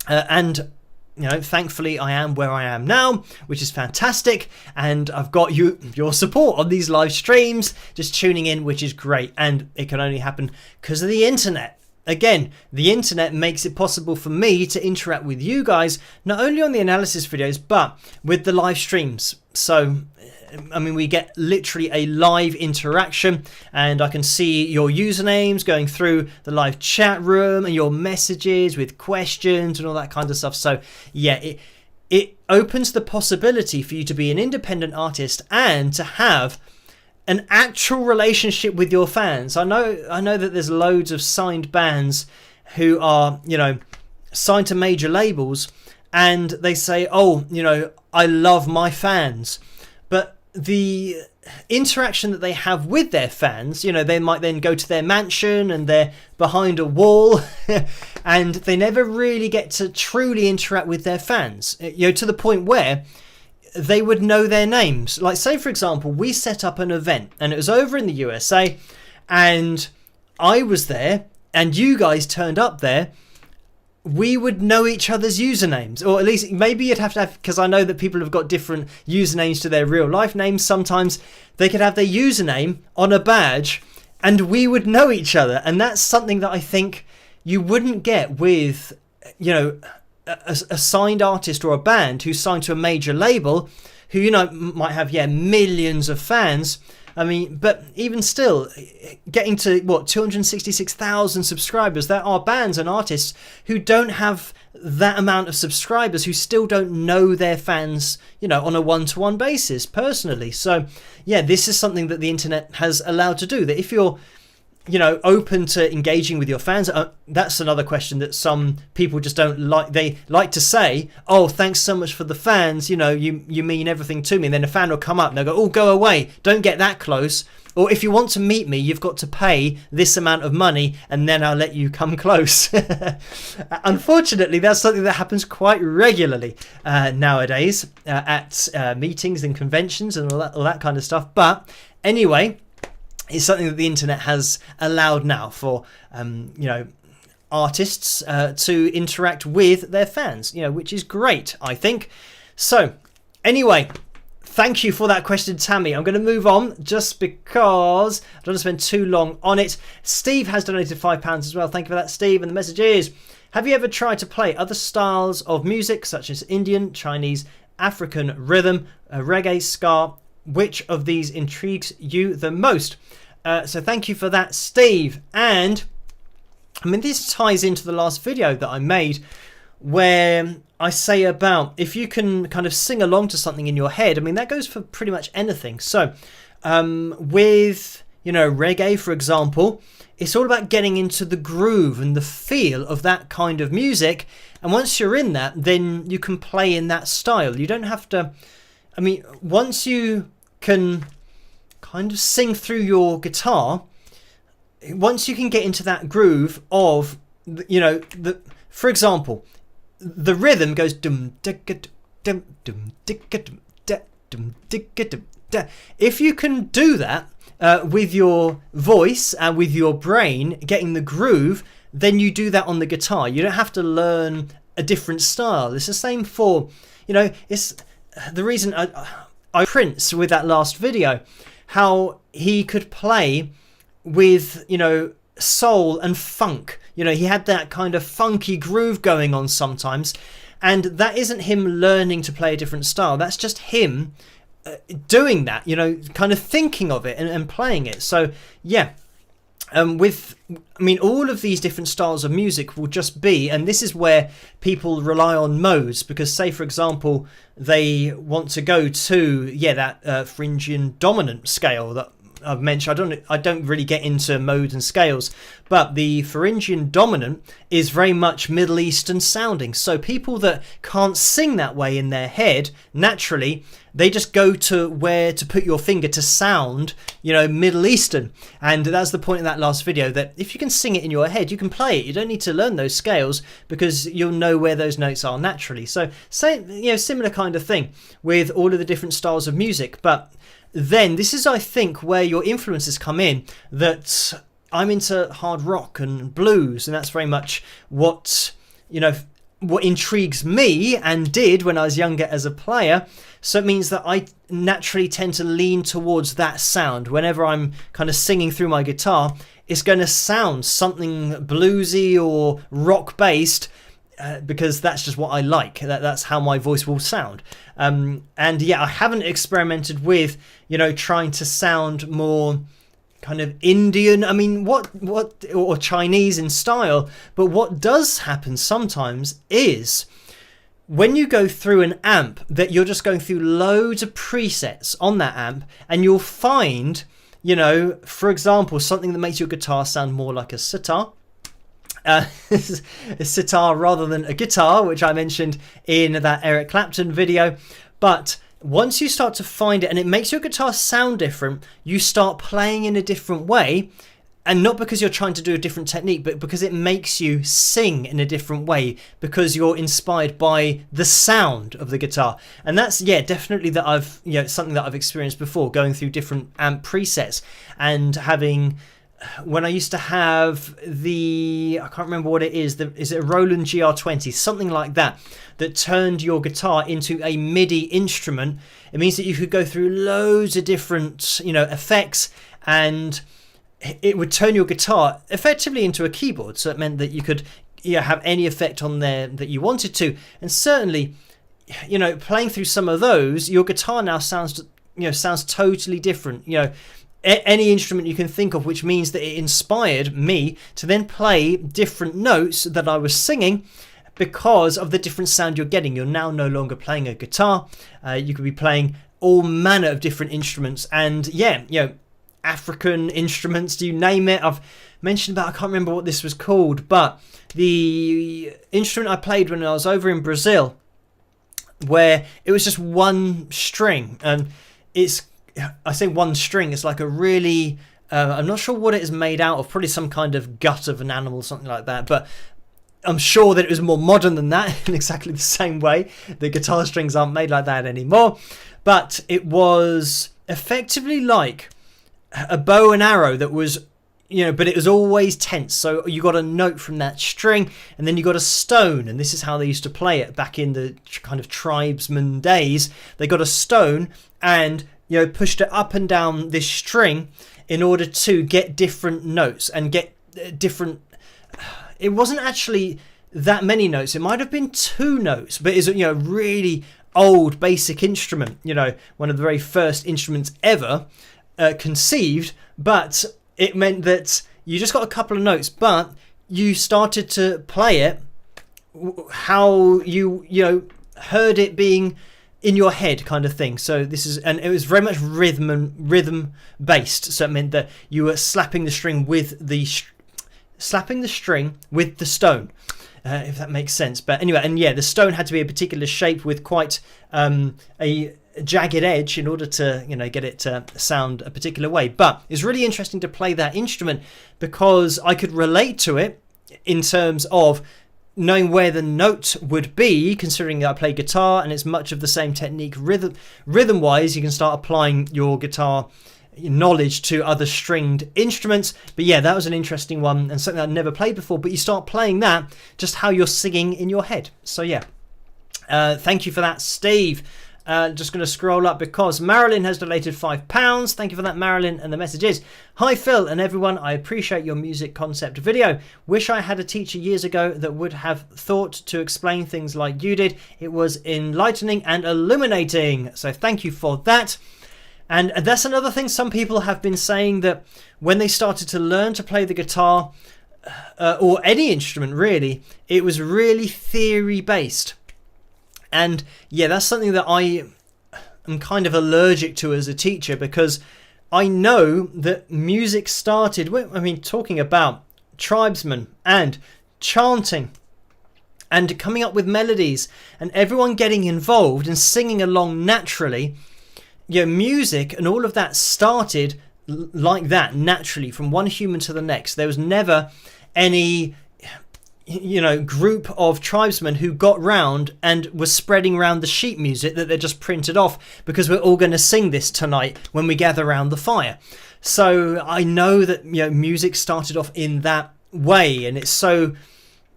Speaker 2: and, thankfully I am where I am now, which is fantastic. And I've got your support on these live streams, just tuning in, which is great. And it can only happen because of the internet. Again, the internet makes it possible for me to interact with you guys, not only on the analysis videos, but with the live streams. So, we get literally a live interaction, and I can see your usernames going through the live chat room and your messages with questions and all that kind of stuff. So, it opens the possibility for you to be an independent artist and to have an actual relationship with your fans. I know that there's loads of signed bands who are, signed to major labels and they say, oh, I love my fans. But the interaction that they have with their fans, they might then go to their mansion and they're behind a wall and they never really get to truly interact with their fans, to the point where they would know their names. Like, say, for example, we set up an event and it was over in the USA and I was there and you guys turned up there. We would know each other's usernames, or at least maybe you'd have to have, because I know that people have got different usernames to their real life names. Sometimes they could have their username on a badge and we would know each other. And that's something that I think you wouldn't get with, a signed artist or a band who's signed to a major label who, might have, millions of fans. I mean, but even still, getting to 266,000 subscribers, there are bands and artists who don't have that amount of subscribers, who still don't know their fans, on a one-to-one basis personally. So yeah, this is something that the internet has allowed to do, that if you're open to engaging with your fans. That's another question that some people just don't like. They like to say, oh, thanks so much for the fans, you mean everything to me. And then a fan will come up and they'll go, oh, go away, don't get that close. Or if you want to meet me, you've got to pay this amount of money and then I'll let you come close. Unfortunately, that's something that happens quite regularly nowadays at meetings and conventions and all that kind of stuff. But anyway, it's something that the internet has allowed now for, artists to interact with their fans, which is great, I think. So, anyway, thank you for that question, Tammy. I'm going to move on just because I don't want to spend too long on it. Steve has donated £5 as well. Thank you for that, Steve. And the message is, have you ever tried to play other styles of music, such as Indian, Chinese, African rhythm, reggae, ska? Which of these intrigues you the most? So thank you for that, Steve. And I mean, this ties into the last video that I made where I say about if you can kind of sing along to something in your head. I mean, that goes for pretty much anything. So with, reggae, for example, it's all about getting into the groove and the feel of that kind of music. And once you're in that, then you can play in that style. You don't have to, once you can kind of sing through your guitar, once you can get into that groove of, for example, the rhythm goes dum digga dum dum digga dum dum digga dum. If you can do that with your voice and with your brain, getting the groove, then you do that on the guitar. You don't have to learn a different style. It's the same for, it's the reason I Prince with that last video, how he could play with, soul and funk. He had that kind of funky groove going on sometimes. And that isn't him learning to play a different style. That's just him doing that, kind of thinking of it and playing it. So, yeah. All of these different styles of music will just be, and this is where people rely on modes, because say, for example, they want to go to, that Phrygian dominant scale that I've mentioned. I don't really get into modes and scales, but the Phrygian dominant is very much Middle Eastern sounding. So people that can't sing that way in their head, naturally, they just go to where to put your finger to sound, Middle Eastern. And that's the point of that last video, that if you can sing it in your head, you can play it. You don't need to learn those scales because you'll know where those notes are naturally. So, similar kind of thing with all of the different styles of music. But then this is, I think, where your influences come in, that I'm into hard rock and blues, and that's very much what intrigues me and did when I was younger as a player. So it means that I naturally tend to lean towards that sound. Whenever I'm kind of singing through my guitar, it's going to sound something bluesy or rock based, because that's just what I like. That's how my voice will sound. I haven't experimented with, trying to sound more kind of Indian, or Chinese in style. But what does happen sometimes is when you go through an amp, that you're just going through loads of presets on that amp, and you'll find, for example, something that makes your guitar sound more like a sitar, a sitar rather than a guitar, which I mentioned in that Eric Clapton video. But once you start to find it and it makes your guitar sound different, you start playing in a different way. And not because you're trying to do a different technique, but because it makes you sing in a different way, because you're inspired by the sound of the guitar. And that's, definitely something that I've experienced before, going through different amp presets and having, when I used to have I can't remember what it is it a Roland GR20, something like that turned your guitar into a MIDI instrument. It means that you could go through loads of different, effects, and it would turn your guitar effectively into a keyboard. So it meant that you could have any effect on there that you wanted to. And certainly, playing through some of those, your guitar now sounds totally different. Any instrument you can think of, which means that it inspired me to then play different notes that I was singing because of the different sound you're getting. You're now no longer playing a guitar. You could be playing all manner of different instruments, and African instruments, do you name it? I've mentioned about, I can't remember what this was called, but the instrument I played when I was over in Brazil, where it was just one string, and I say one string, it's like a really, I'm not sure what it is made out of, probably some kind of gut of an animal, something like that, but I'm sure that it was more modern than that in exactly the same way. The guitar strings aren't made like that anymore, but it was effectively like a bow and arrow that was, but it was always tense. So you got a note from that string, and then you got a stone, and this is how they used to play it back in the kind of tribesman days. They got a stone and pushed it up and down this string in order to get different notes and get different. It wasn't actually that many notes. It might have been 2 notes, but it's a really old basic instrument. One of the very first instruments ever conceived, but it meant that you just got a couple of notes, but you started to play it how you heard it being in your head, kind of thing. So and it was very much rhythm based. So it meant that you were slapping the string with the stone, if that makes sense. But anyway, and the stone had to be a particular shape with quite a jagged edge in order to get it to sound a particular way. But it's really interesting to play that instrument because I could relate to it in terms of knowing where the note would be, considering that I play guitar and it's much of the same technique. Rhythm wise, you can start applying your guitar knowledge to other stringed instruments. But that was an interesting one and something I'd never played before. But you start playing that just how you're singing in your head. So thank you for that, Steve. Just going to scroll up because Marilyn has donated £5. Thank you for that, Marilyn. And the message is, hi Phil and everyone, I appreciate your music concept video. Wish I had a teacher years ago that would have thought to explain things like you did. It was enlightening and illuminating. So thank you for that. And that's another thing, some people have been saying that when they started to learn to play the guitar or any instrument really, it was really theory based. And that's something that I am kind of allergic to as a teacher, because I know that music started, talking about tribesmen and chanting and coming up with melodies and everyone getting involved and singing along naturally. Music and all of that started like that, naturally, from one human to the next. There was never any group of tribesmen who got round and were spreading around the sheet music that they just printed off because we're all going to sing this tonight when we gather around the fire. So I know that music started off in that way, and it's so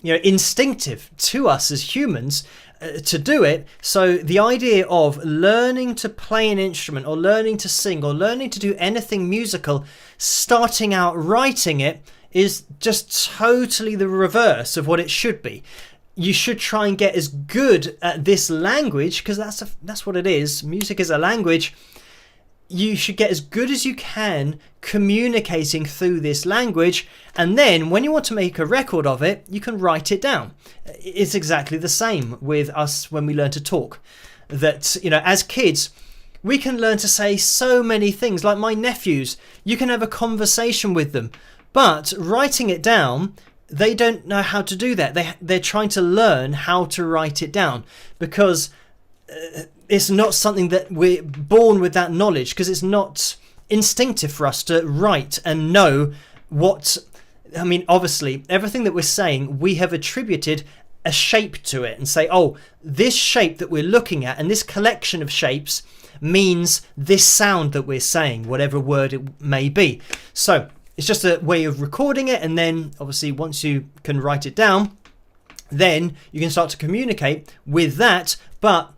Speaker 2: instinctive to us as humans to do it. So the idea of learning to play an instrument or learning to sing or learning to do anything musical, starting out writing it, is just totally the reverse of what it should be. You should try and get as good at this language, because that's what it is. Music is a language. You should get as good as you can communicating through this language, and then when you want to make a record of it, you can write it down. It's exactly the same with us when we learn to talk. That, as kids, we can learn to say so many things. Like my nephews, you can have a conversation with them. But writing it down they don't know how to do that. They're trying to learn how to write it down, because it's not something that we're born with, that knowledge, because it's not instinctive for us to write and know what. I mean, obviously, everything that we're saying, we have attributed a shape to it and say, oh, this shape that we're looking at and this collection of shapes means this sound that we're saying, whatever word it may be. So it's just a way of recording it, and then obviously once you can write it down, then you can start to communicate with that. But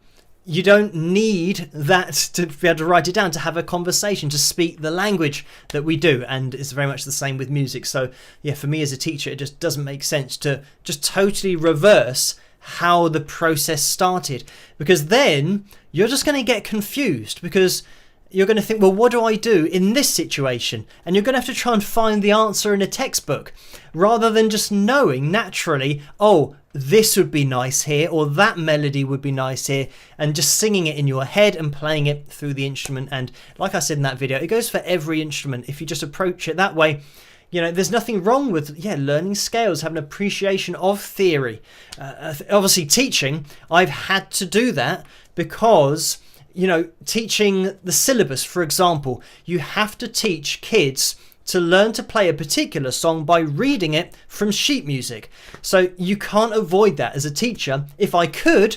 Speaker 2: you don't need that to be able to write it down, to have a conversation, to speak the language that we do. And it's very much the same with music. So yeah, for me as a teacher, it just doesn't make sense to just totally reverse how the process started, because then you're just going to get confused, because you're going to think, well, what do I do in this situation? And you're going to have to try and find the answer in a textbook, rather than just knowing naturally, oh, this would be nice here, or that melody would be nice here, and just singing it in your head and playing it through the instrument. And like I said in that video, it goes for every instrument. If you just approach it that way, you know, there's nothing wrong with, learning scales, having an appreciation of theory. Obviously, teaching, I've had to do that because, teaching the syllabus, for example, you have to teach kids to learn to play a particular song by reading it from sheet music. So you can't avoid that as a teacher. If I could,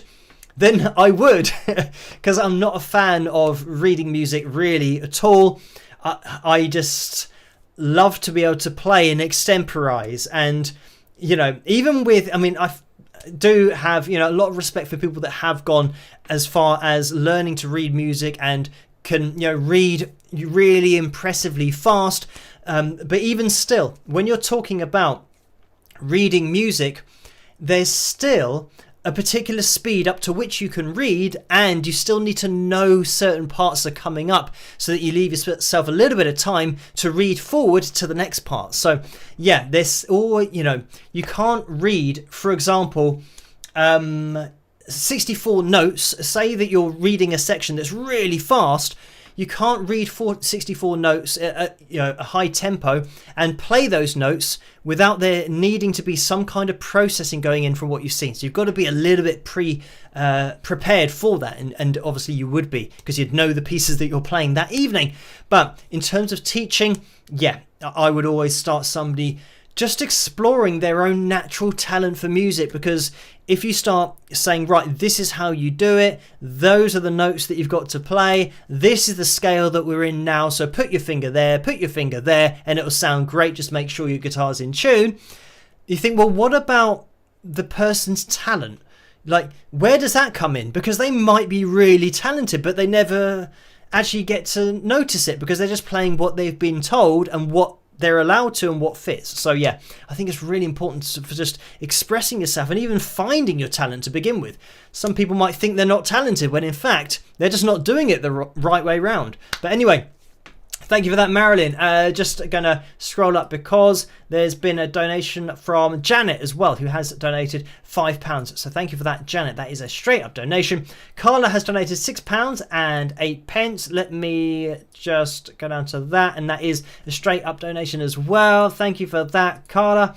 Speaker 2: then I would, because I'm not a fan of reading music really at all. I just love to be able to play and extemporize, and even with, I do have a lot of respect for people that have gone as far as learning to read music and can read really impressively fast, but even still, when you're talking about reading music, there's still a particular speed up to which you can read, and you still need to know certain parts are coming up so that you leave yourself a little bit of time to read forward to the next part. So yeah, this, or you can't read, for example, 64 notes. Say that you're reading a section that's really fast. You can't read 64 notes at a high tempo and play those notes without there needing to be some kind of processing going in from what you've seen. So you've got to be a little bit prepared for that. And obviously you would be, because you'd know the pieces that you're playing that evening. But in terms of teaching, I would always start somebody just exploring their own natural talent for music, because if you start saying, right, this is how you do it, those are the notes that you've got to play, this is the scale that we're in now, so put your finger there, and it'll sound great, just make sure your guitar's in tune. You think, well, what about the person's talent? Like, where does that come in? Because they might be really talented, but they never actually get to notice it, because they're just playing what they've been told and what they're allowed to and what fits. So yeah, I think it's really important for just expressing yourself and even finding your talent to begin with. Some people might think they're not talented when in fact they're just not doing it the right way round. But anyway, thank you for that, Marilyn. Just gonna scroll up because there's been a donation from Janet as well, who has donated £5. So thank you for that, Janet. That is a straight up donation. Carla has donated £6 and 8 pence. Let me just go down to that, and that is a straight up donation as well. Thank you for that, Carla.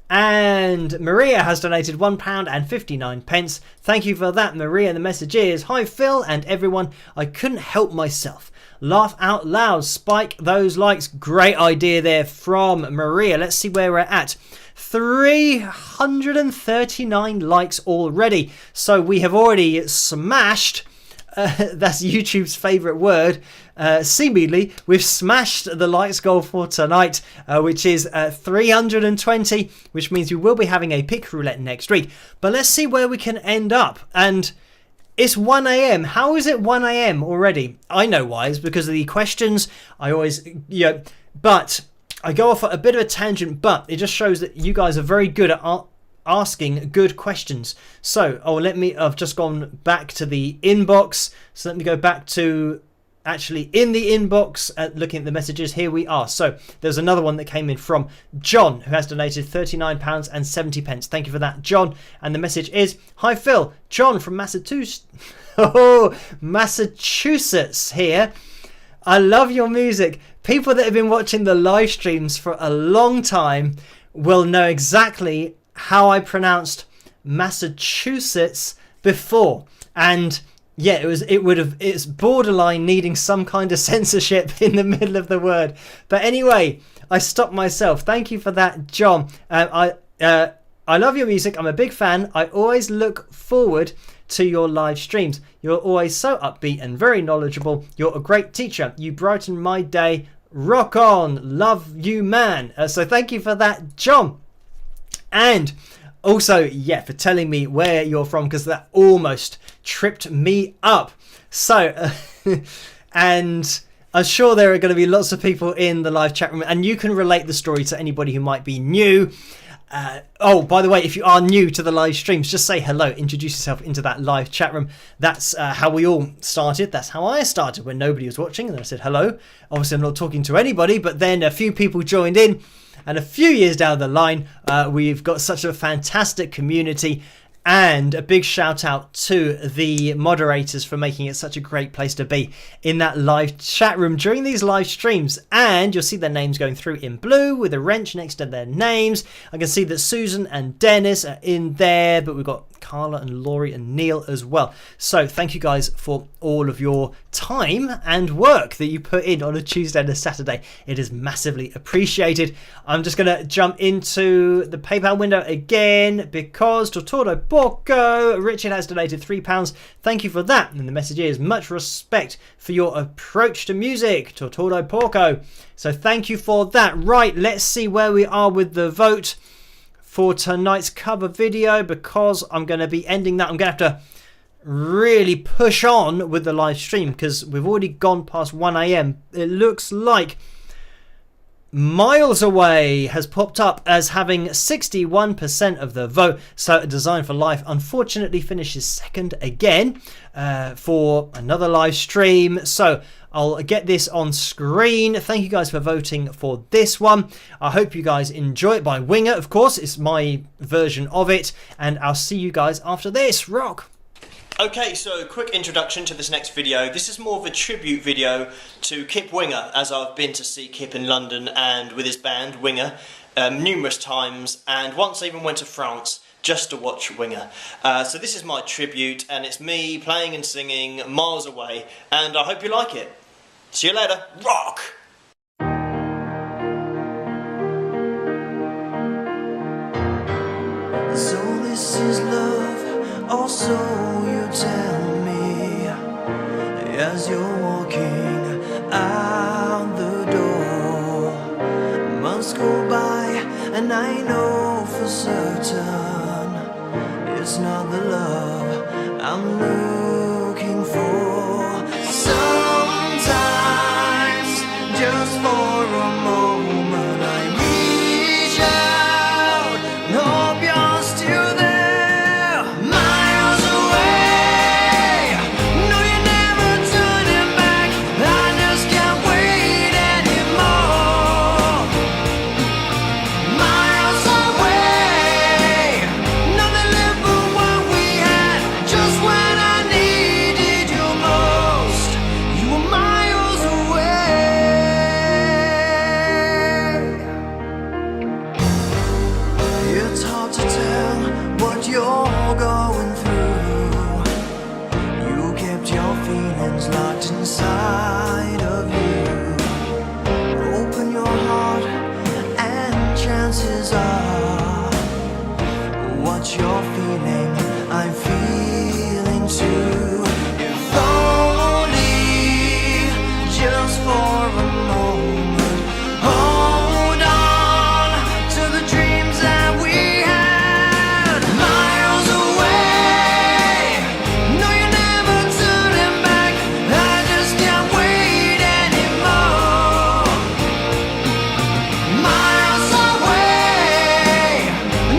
Speaker 2: And Maria has donated £1 and 59 pence. Thank you for that, Maria. The message is, hi Phil and everyone, I couldn't help myself. Laugh out loud, spike those likes. Great idea there from Maria. Let's see where we're at. 339 likes already. So we have already smashed, that's YouTube's favourite word, seemingly, we've smashed the likes goal for tonight, which is 320, which means we will be having a pick roulette next week. But let's see where we can end up. And it's 1 a.m. How is it 1 a.m. already? I know why. It's because of the questions. I always, but I go off at a bit of a tangent, but it just shows that you guys are very good at asking good questions. So, I've just gone back to the inbox. So let me go back to actually in the inbox, looking at the messages. Here we are. So there's another one that came in from John, who has donated £39 and 70 pence. Thank you for that, John. And the message is, hi Phil, John from Massachusetts. Oh, Massachusetts here. I love your music. People that have been watching the live streams for a long time will know exactly how I pronounced Massachusetts before. And yeah, it's borderline needing some kind of censorship in the middle of the word. But anyway, I stopped myself. Thank you for that, John. I love your music. I'm a big fan. I always look forward to your live streams. You're always so upbeat and very knowledgeable. You're a great teacher. You brighten my day. Rock on. Love you, man. So thank you for that, John. And also, yeah, for telling me where you're from, because that almost tripped me up. So, and I'm sure there are going to be lots of people in the live chat room, and you can relate the story to anybody who might be new. Oh, by the way, if you are new to the live streams, just say hello, introduce yourself into that live chat room. That's how we all started. That's how I started, when nobody was watching, and then I said hello. Obviously, I'm not talking to anybody, but then a few people joined in. And a few years down the line, we've got such a fantastic community, and a big shout out to the moderators for making it such a great place to be in that live chat room during these live streams. And you'll see their names going through in blue with a wrench next to their names. I can see that Susan and Dennis are in there, but we've got Carla and Laurie and Neil as well. So thank you guys for all of your time and work that you put in on a Tuesday and a Saturday. It is massively appreciated. I'm just going to jump into the PayPal window again, because Tortoro Porco, Richard has donated £3. Thank you for that. And the message is much respect for your approach to music, Tortoro Porco. So thank you for that. Right, let's see where we are with the vote for tonight's cover video, because I'm going to be ending that. I'm going to have to really push on with the live stream, because we've already gone past 1 a.m. It looks like Miles Away has popped up as having 61% of the vote. So Design for Life unfortunately finishes second again for another live stream. So I'll get this on screen. Thank you guys for voting for this one. I hope you guys enjoy it. By Winger, of course. It's my version of it. And I'll see you guys after this. Rock! Okay, so quick introduction to this next video. This is more of a tribute video to Kip Winger, as I've been to see Kip in London and with his band, Winger, numerous times. And once I even went to France just to watch Winger. So this is my tribute, and it's me playing and singing Miles Away. And I hope you like it. See you later. Rock!
Speaker 1: So this is love, or so you tell me, as you're walking out the door. Months go by, and I know for certain it's not the love I'm looking for. Just for a moment I reach out and hope you're still there. Miles away, no, you're never turning back. I just can't wait anymore. Miles away, nothing left but what we had. Just when I needed you most, you were miles away. It's hard to tell what you're going through. You kept your feelings locked inside of you. Open your heart and chances are what you're feeling, I'm feeling too. If only just for a moment, hold on to the dreams that we had. Miles away, no, you're never turning back. I just can't wait anymore. Miles away,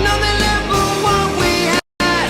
Speaker 1: nothing left but what we had.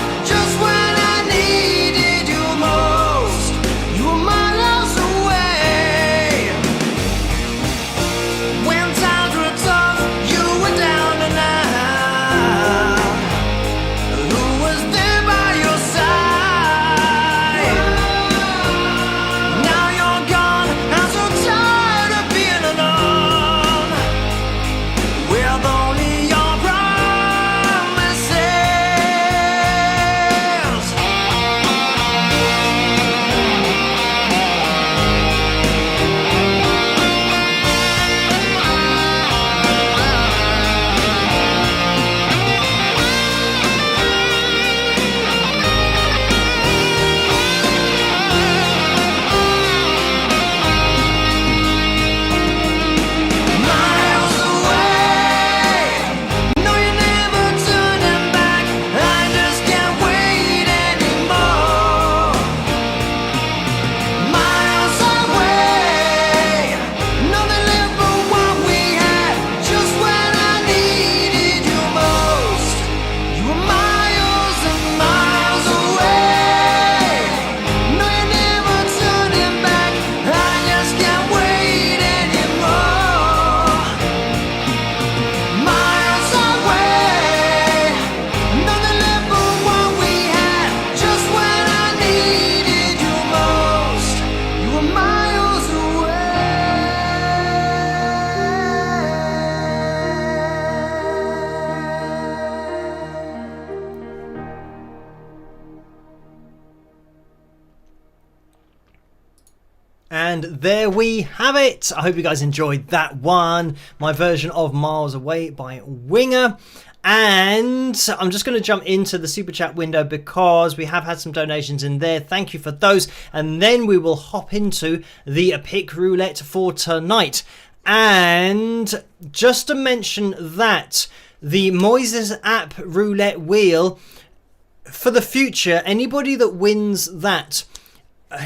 Speaker 2: And there we have it. I hope you guys enjoyed that one. My version of Miles Away by Winger. And I'm just going to jump into the super chat window because we have had some donations in there. Thank you for those. And then we will hop into the pick roulette for tonight. And just to mention that the Moises app roulette wheel, for the future, anybody that wins that,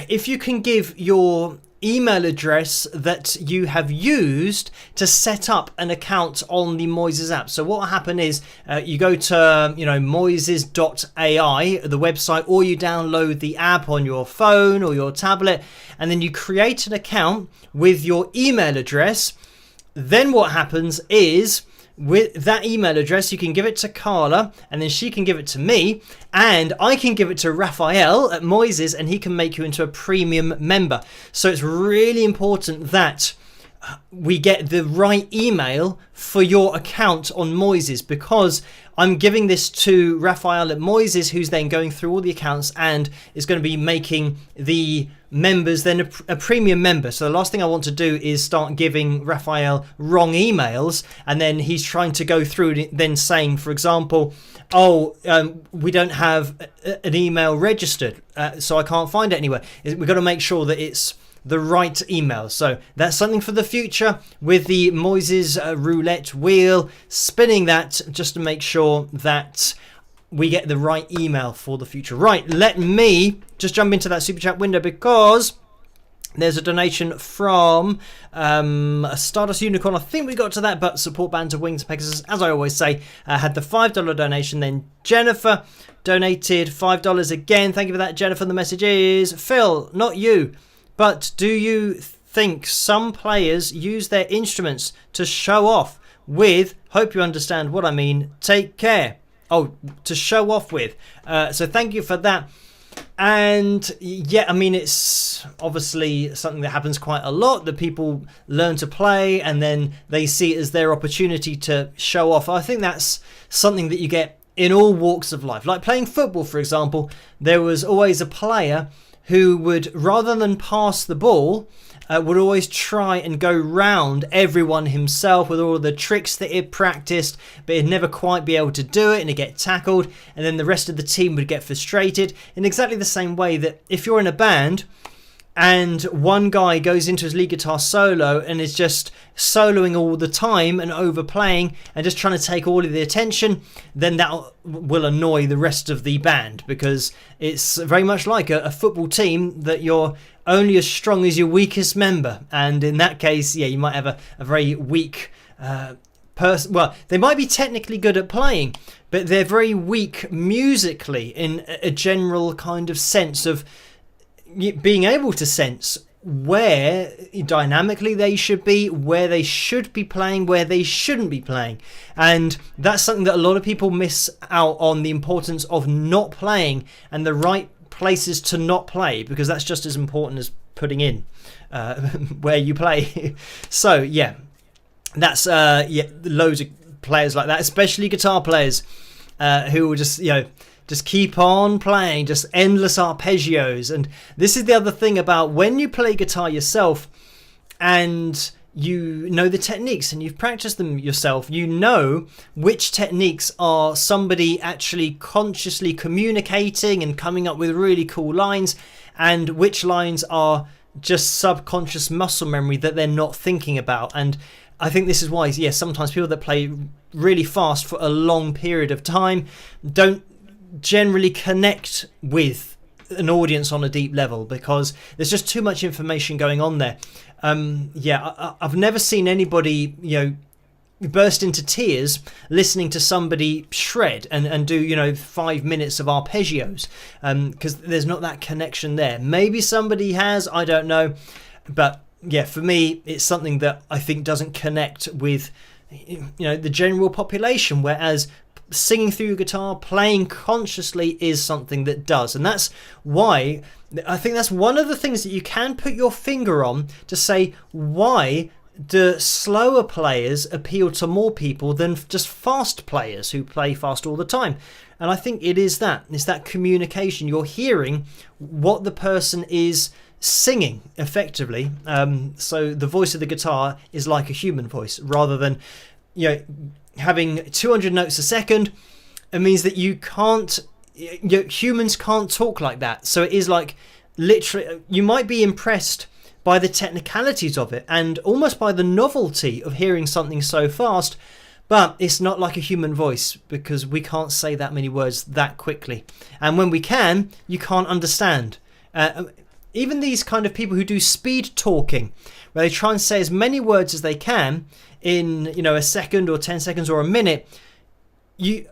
Speaker 2: if you can give your email address that you have used to set up an account on the Moises app. So what will happen is you go to moises.ai, the website, or you download the app on your phone or your tablet, and then you create an account with your email address. Then what happens is, with that email address, you can give it to Carla, and then she can give it to me, and I can give it to Raphael at Moises, and he can make you into a premium member. So it's really important that we get the right email for your account on Moises, because I'm giving this to Raphael at Moises, who's then going through all the accounts and is going to be making the members then a premium member. So the last thing I want to do is start giving Raphael wrong emails, and then he's trying to go through it, then saying, for example, we don't have an email registered, so I can't find it anywhere. We've got to make sure that it's the right email. So that's something for the future with the Moises roulette wheel, spinning that just to make sure that we get the right email for the future. Right, let me just jump into that super chat window because there's a donation from a Stardust Unicorn. I think we got to that, but support band to Wings Pegasus, as I always say, had the $5 donation. Then Jennifer donated $5 again. Thank you for that, Jennifer. The message is, Phil, not you, but do you think some players use their instruments to show off with, hope you understand what I mean, take care. Oh, to show off with. So thank you for that. And yeah, I mean, it's obviously something that happens quite a lot, that people learn to play and then they see it as their opportunity to show off. I think that's something that you get in all walks of life. Like playing football, for example, there was always a player who would, rather than pass the ball, would always try and go round everyone himself with all the tricks that he'd practiced, but he'd never quite be able to do it, and he'd get tackled, and then the rest of the team would get frustrated. In exactly the same way that if you're in a band and one guy goes into his lead guitar solo and is just soloing all the time and overplaying and just trying to take all of the attention, then that will annoy the rest of the band, because it's very much like a football team that you're only as strong as your weakest member. And in that case, yeah, you might have a very weak person. Well, they might be technically good at playing, but they're very weak musically in a general kind of sense of being able to sense where dynamically they should be, where they should be playing, where they shouldn't be playing. And that's something that a lot of people miss out on, the importance of not playing and the right places to not play, because that's just as important as putting in where you play. So yeah, that's loads of players like that, especially guitar players who will just keep on playing, just endless arpeggios. And this is the other thing about when you play guitar yourself and you know the techniques and you've practiced them yourself, you know which techniques are somebody actually consciously communicating and coming up with really cool lines, and which lines are just subconscious muscle memory that they're not thinking about. And I think this is why, yeah, sometimes people that play really fast for a long period of time don't generally connect with an audience on a deep level, because there's just too much information going on there. I've never seen anybody, burst into tears listening to somebody shred and do 5 minutes of arpeggios, because there's not that connection there. Maybe somebody has, I don't know, but yeah, for me it's something that I think doesn't connect with the general population, whereas singing through your guitar, playing consciously, is something that does. And that's why I think that's one of the things that you can put your finger on to say, why do slower players appeal to more people than just fast players who play fast all the time? And I think it's that communication. You're hearing what the person is singing effectively. So the voice of the guitar is like a human voice rather than, having 200 notes a second. It means that humans can't talk like that. So it is like literally, you might be impressed by the technicalities of it and almost by the novelty of hearing something so fast, but it's not like a human voice because we can't say that many words that quickly. And when we can, you can't understand. Even these kind of people who do speed talking, where they try and say as many words as they can in, a second or 10 seconds or a minute, you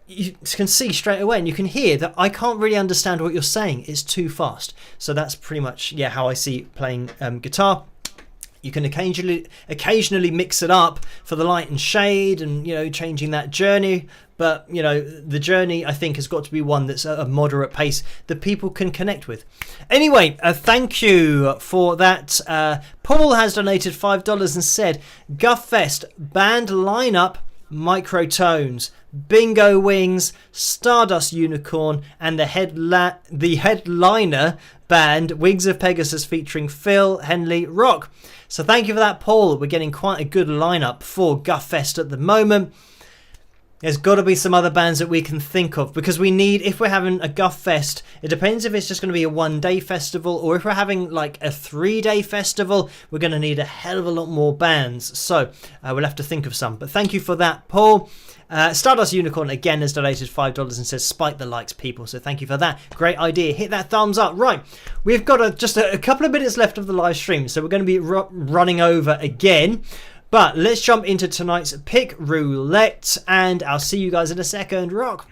Speaker 2: can see straight away and you can hear that I can't really understand what you're saying. It's too fast. So that's pretty much how I see playing guitar. You can occasionally mix it up for the light and shade and, changing that journey. But, the journey, I think, has got to be one that's at a moderate pace that people can connect with. Anyway, thank you for that. Paul has donated $5 and said, Guffest, band lineup, Microtones, Bingo Wings, Stardust Unicorn, and the headliner band Wings of Pegasus featuring Phil Henley Rock. So thank you for that, Paul. We're getting quite a good lineup for Guffest at the moment. There's got to be some other bands that we can think of because we need, if we're having a Guffest, it depends if it's just going to be a 1-day festival or if we're having like a 3-day festival, we're going to need a hell of a lot more bands. So we'll have to think of some. But thank you for that, Paul. Stardust Unicorn again has donated $5 and says, spike the likes, people. So thank you for that. Great idea. Hit that thumbs up. Right. We've got just a couple of minutes left of the live stream. So we're going to be running over again. But let's jump into tonight's Pick Roulette, and I'll see you guys in a second. Rock.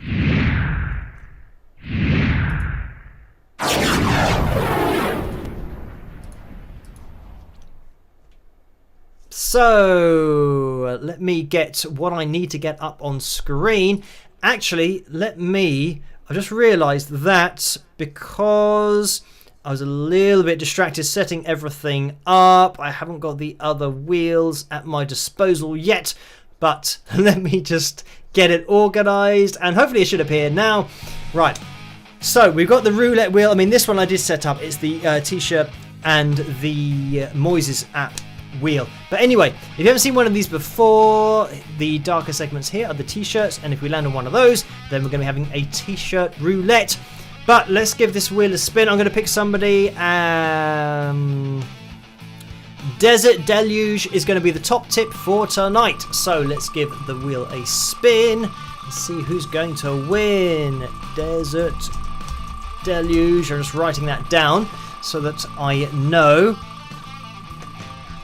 Speaker 2: So let me get what I need to get up on screen. Actually, I just realized that because I was a little bit distracted setting everything up, I haven't got the other wheels at my disposal yet, but let me just get it organized and hopefully it should appear now. Right, so we've got the roulette wheel. I mean, this one I did set up. It's the t-shirt and the Moises app wheel. But anyway, if you haven't seen one of these before, the darker segments here are the t-shirts, and if we land on one of those, then we're going to be having a t-shirt roulette. But let's give this wheel a spin. I'm going to pick somebody. Desert Deluge is going to be the top tip for tonight. So let's give the wheel a spin and see who's going to win. Desert Deluge. I'm just writing that down so that I know.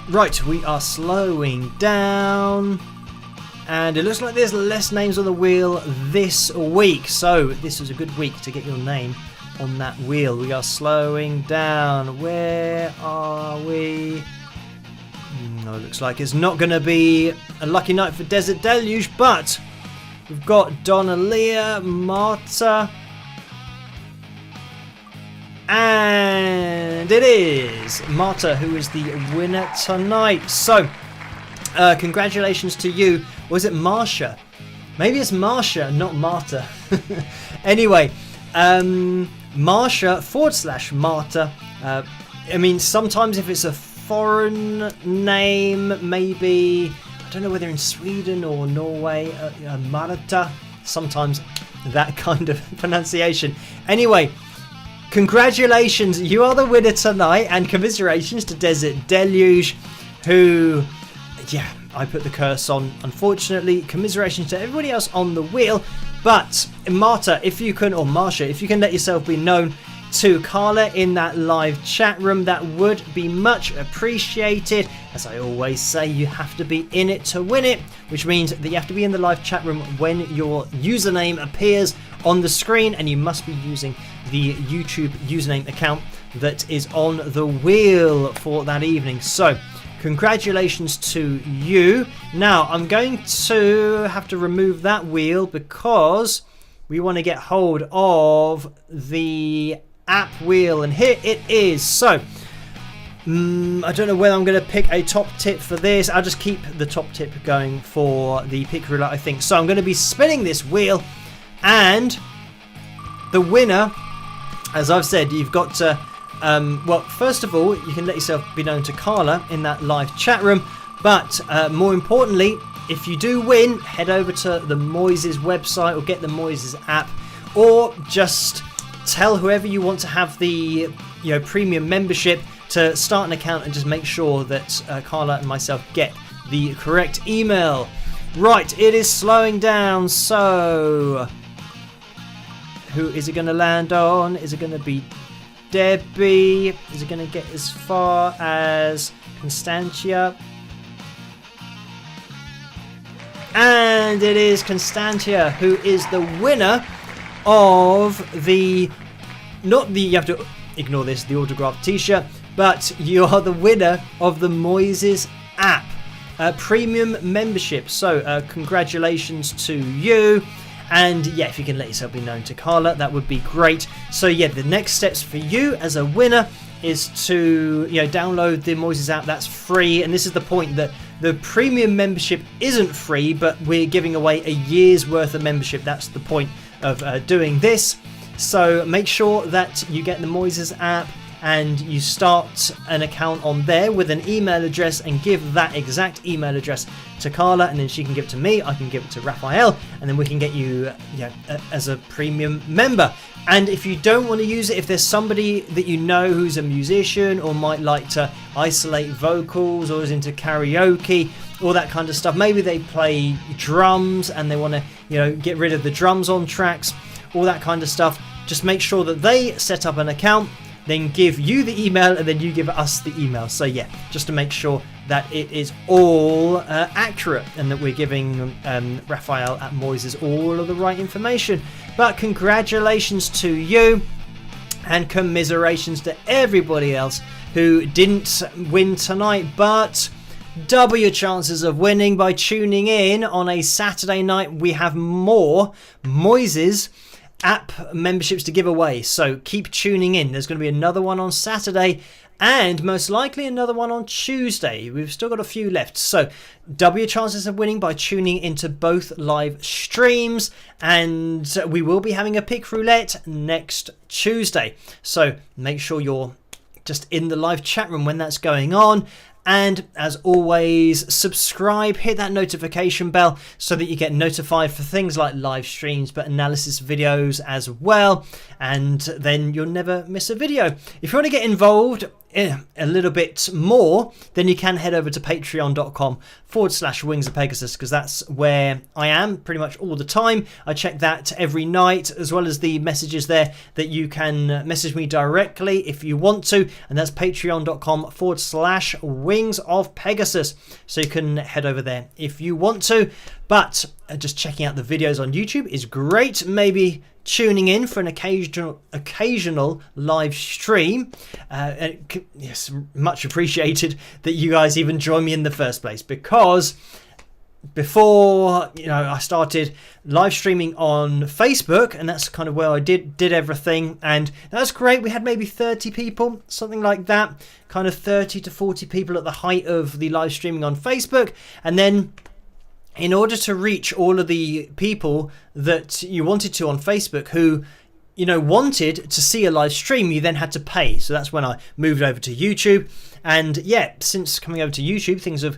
Speaker 2: Right, we are slowing down. And it looks like there's less names on the wheel this week. So this was a good week to get your name on that wheel. We are slowing down. Where are we? No, it looks like it's not going to be a lucky night for Desert Deluge. But we've got Donalia, Marta. And it is Marta who is the winner tonight. So congratulations to you. Was it Marsha? Maybe it's Marsha, not Marta. Anyway, Marsha/Marta. I mean, sometimes if it's a foreign name, maybe, I don't know whether in Sweden or Norway, Marta, sometimes that kind of pronunciation. Anyway, congratulations, you are the winner tonight, and commiserations to Desert Deluge, who, I put the curse on, unfortunately. Commiserations to everybody else on the wheel. But Marta, if you can, or Marsha, if you can let yourself be known to Carla in that live chat room, that would be much appreciated. As I always say, you have to be in it to win it, which means that you have to be in the live chat room when your username appears on the screen, and you must be using the YouTube username account that is on the wheel for that evening. So congratulations to you. Now I'm going to have to remove that wheel because we want to get hold of the app wheel, and here it is. So I don't know whether I'm going to pick a top tip for this. I'll just keep the top tip going for the pick roulette, I think. So I'm going to be spinning this wheel, and the winner, as I've said, you've got to Well, first of all, you can let yourself be known to Carla in that live chat room. But more importantly, if you do win, head over to the Moises website or get the Moises app, or just tell whoever you want to have the premium membership to start an account and just make sure that Carla and myself get the correct email. Right, it is slowing down, so who is it going to land on? Is it going to be Debbie? Is it going to get as far as Constantia? And it is Constantia who is the winner of the, you have to ignore this, the autographed t-shirt, but you are the winner of the Moises app premium membership. So congratulations to you. And yeah, if you can let yourself be known to Carla, that would be great. So yeah, the next steps for you as a winner is to download the Moises app. That's free, and this is the point, that the premium membership isn't free, but we're giving away a year's worth of membership. That's the point of doing this. So make sure that you get the Moises app and you start an account on there with an email address, and give that exact email address to Carla, and then she can give it to me, I can give it to Raphael, and then we can get you as a premium member. And if you don't want to use it, if there's somebody that you know who's a musician or might like to isolate vocals or is into karaoke, all that kind of stuff, maybe they play drums and they want to get rid of the drums on tracks, all that kind of stuff, just make sure that they set up an account, then give you the email, and then you give us the email. So yeah, just to make sure that it is all accurate and that we're giving Raphael at Moises all of the right information. But congratulations to you, and commiserations to everybody else who didn't win tonight, but double your chances of winning by tuning in on a Saturday night. We have more Moises app memberships to give away, so keep tuning in. There's going to be another one on Saturday, and most likely another one on Tuesday. We've still got a few left, so double your chances of winning by tuning into both live streams. And we will be having a pick roulette next Tuesday, so make sure you're just in the live chat room when that's going on. And as always, subscribe, hit that notification bell so that you get notified for things like live streams, but analysis videos as well. And then you'll never miss a video. If you want to get involved a little bit more, then you can head over to patreon.com/Wings of Pegasus, because that's where I am pretty much all the time. I check that every night, as well as the messages there that you can message me directly if you want to, and that's patreon.com/Wings of Pegasus. So you can head over there if you want to. But just checking out the videos on YouTube is great. Maybe tuning in for an occasional live stream. Yes, much appreciated that you guys even join me in the first place, because before I started live streaming on Facebook, and that's kind of where I did everything, and that's great. We had maybe 30 people, something like that, kind of 30 to 40 people at the height of the live streaming on Facebook. And then in order to reach all of the people that you wanted to on Facebook who wanted to see a live stream, you then had to pay. So that's when I moved over to YouTube. And yeah, since coming over to YouTube, things have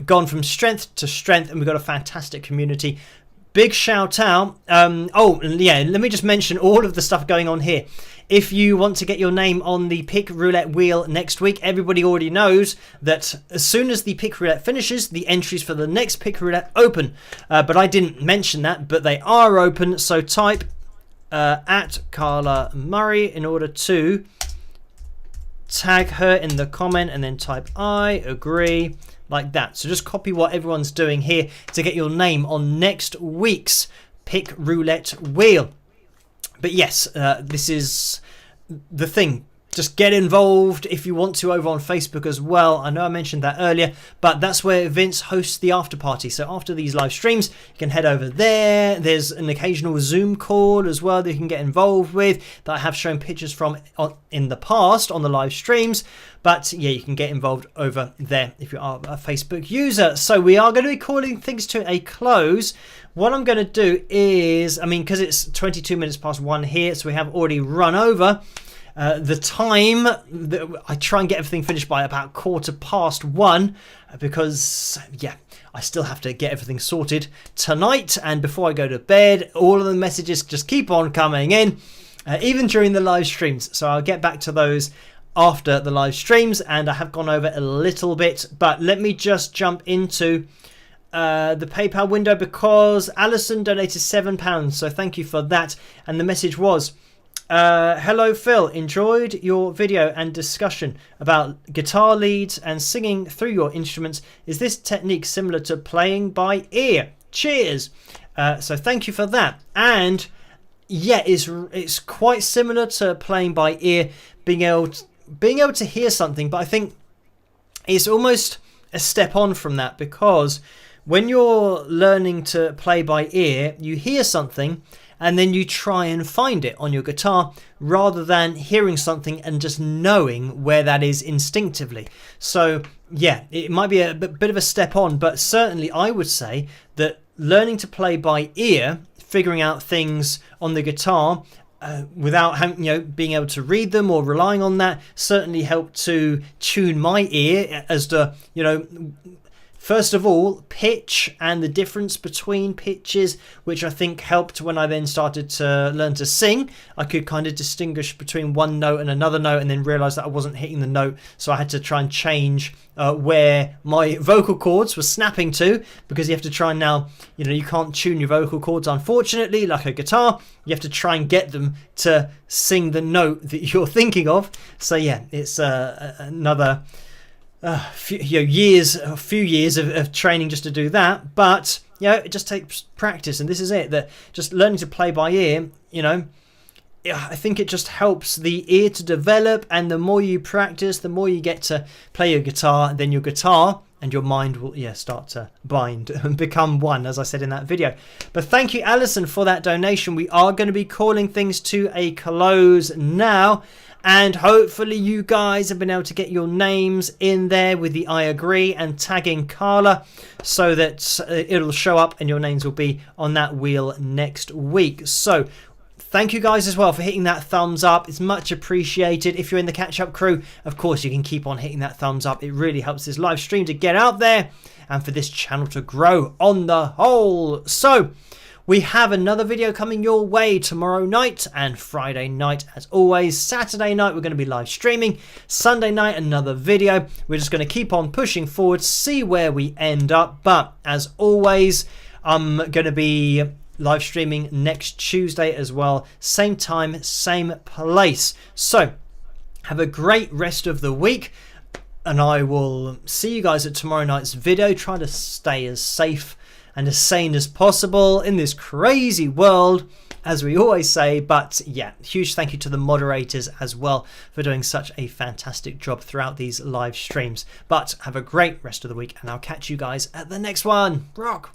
Speaker 2: gone from strength to strength, and we've got a fantastic community. Big shout out. Oh yeah, let me just mention all of the stuff going on here. If you want to get your name on the pick roulette wheel next week, everybody already knows that as soon as the pick roulette finishes, the entries for the next pick roulette open. But I didn't mention that, but they are open. So type at Carla Murray in order to tag her in the comment, and then type I agree, like that. So just copy what everyone's doing here to get your name on next week's pick roulette wheel. But yes, this is the thing. Just get involved if you want to over on Facebook as well. I know I mentioned that earlier, but that's where Vince hosts the after party. So after these live streams, you can head over there. There's an occasional Zoom call as well that you can get involved with, that I have shown pictures from in the past on the live streams. But yeah, you can get involved over there if you are a Facebook user. So we are going to be calling things to a close. What I'm going to do is, because it's 22 minutes past 1 here, so we have already run over. The time, I try and get everything finished by about 1:15 because, yeah, I still have to get everything sorted tonight. And before I go to bed, all of the messages just keep on coming in, even during the live streams. So I'll get back to those after the live streams, and I have gone over a little bit. But let me just jump into the PayPal window because Alison donated £7, so thank you for that. And the message was, hello Phil, enjoyed your video and discussion about guitar leads and singing through your instruments. Is this technique similar to playing by ear? Cheers. So thank you for that. And yeah, it's quite similar to playing by ear, being able to hear something, but I think it's almost a step on from that, because when you're learning to play by ear, you hear something and then you try and find it on your guitar rather than hearing something and just knowing where that is instinctively. So yeah, it might be a bit of a step on, but certainly I would say that learning to play by ear, figuring out things on the guitar without having, being able to read them or relying on that, certainly helped to tune my ear as to, first of all, pitch and the difference between pitches, which I think helped when I then started to learn to sing. I could kind of distinguish between one note and another note, and then realise that I wasn't hitting the note. So I had to try and change where my vocal cords were snapping to, because you have to try and now, you can't tune your vocal cords, unfortunately, like a guitar. You have to try and get them to sing the note that you're thinking of. So yeah, it's another... a few years of training just to do that, but it just takes practice, and this is it, that just learning to play by ear, I think it just helps the ear to develop, and the more you practice, the more you get to play your guitar, then your guitar and your mind will start to bind and become one, as I said in that video. But thank you, Alison, for that donation. We are going to be calling things to a close now, and hopefully you guys have been able to get your names in there with the I agree and tagging Carla, so that it'll show up and your names will be on that wheel next week. So thank you guys as well for hitting that thumbs up. It's much appreciated. If you're in the catch-up crew, of course, you can keep on hitting that thumbs up. It really helps this live stream to get out there and for this channel to grow on the whole. So we have another video coming your way tomorrow night and Friday night, as always. Saturday night, we're going to be live streaming. Sunday night, another video. We're just going to keep on pushing forward, see where we end up. But as always, I'm going to be live streaming next Tuesday as well. Same time, same place. So have a great rest of the week, and I will see you guys at tomorrow night's video. Try to stay as safe and as sane as possible in this crazy world, as we always say. But yeah, huge thank you to the moderators as well for doing such a fantastic job throughout these live streams. But have a great rest of the week, and I'll catch you guys at the next one. Rock!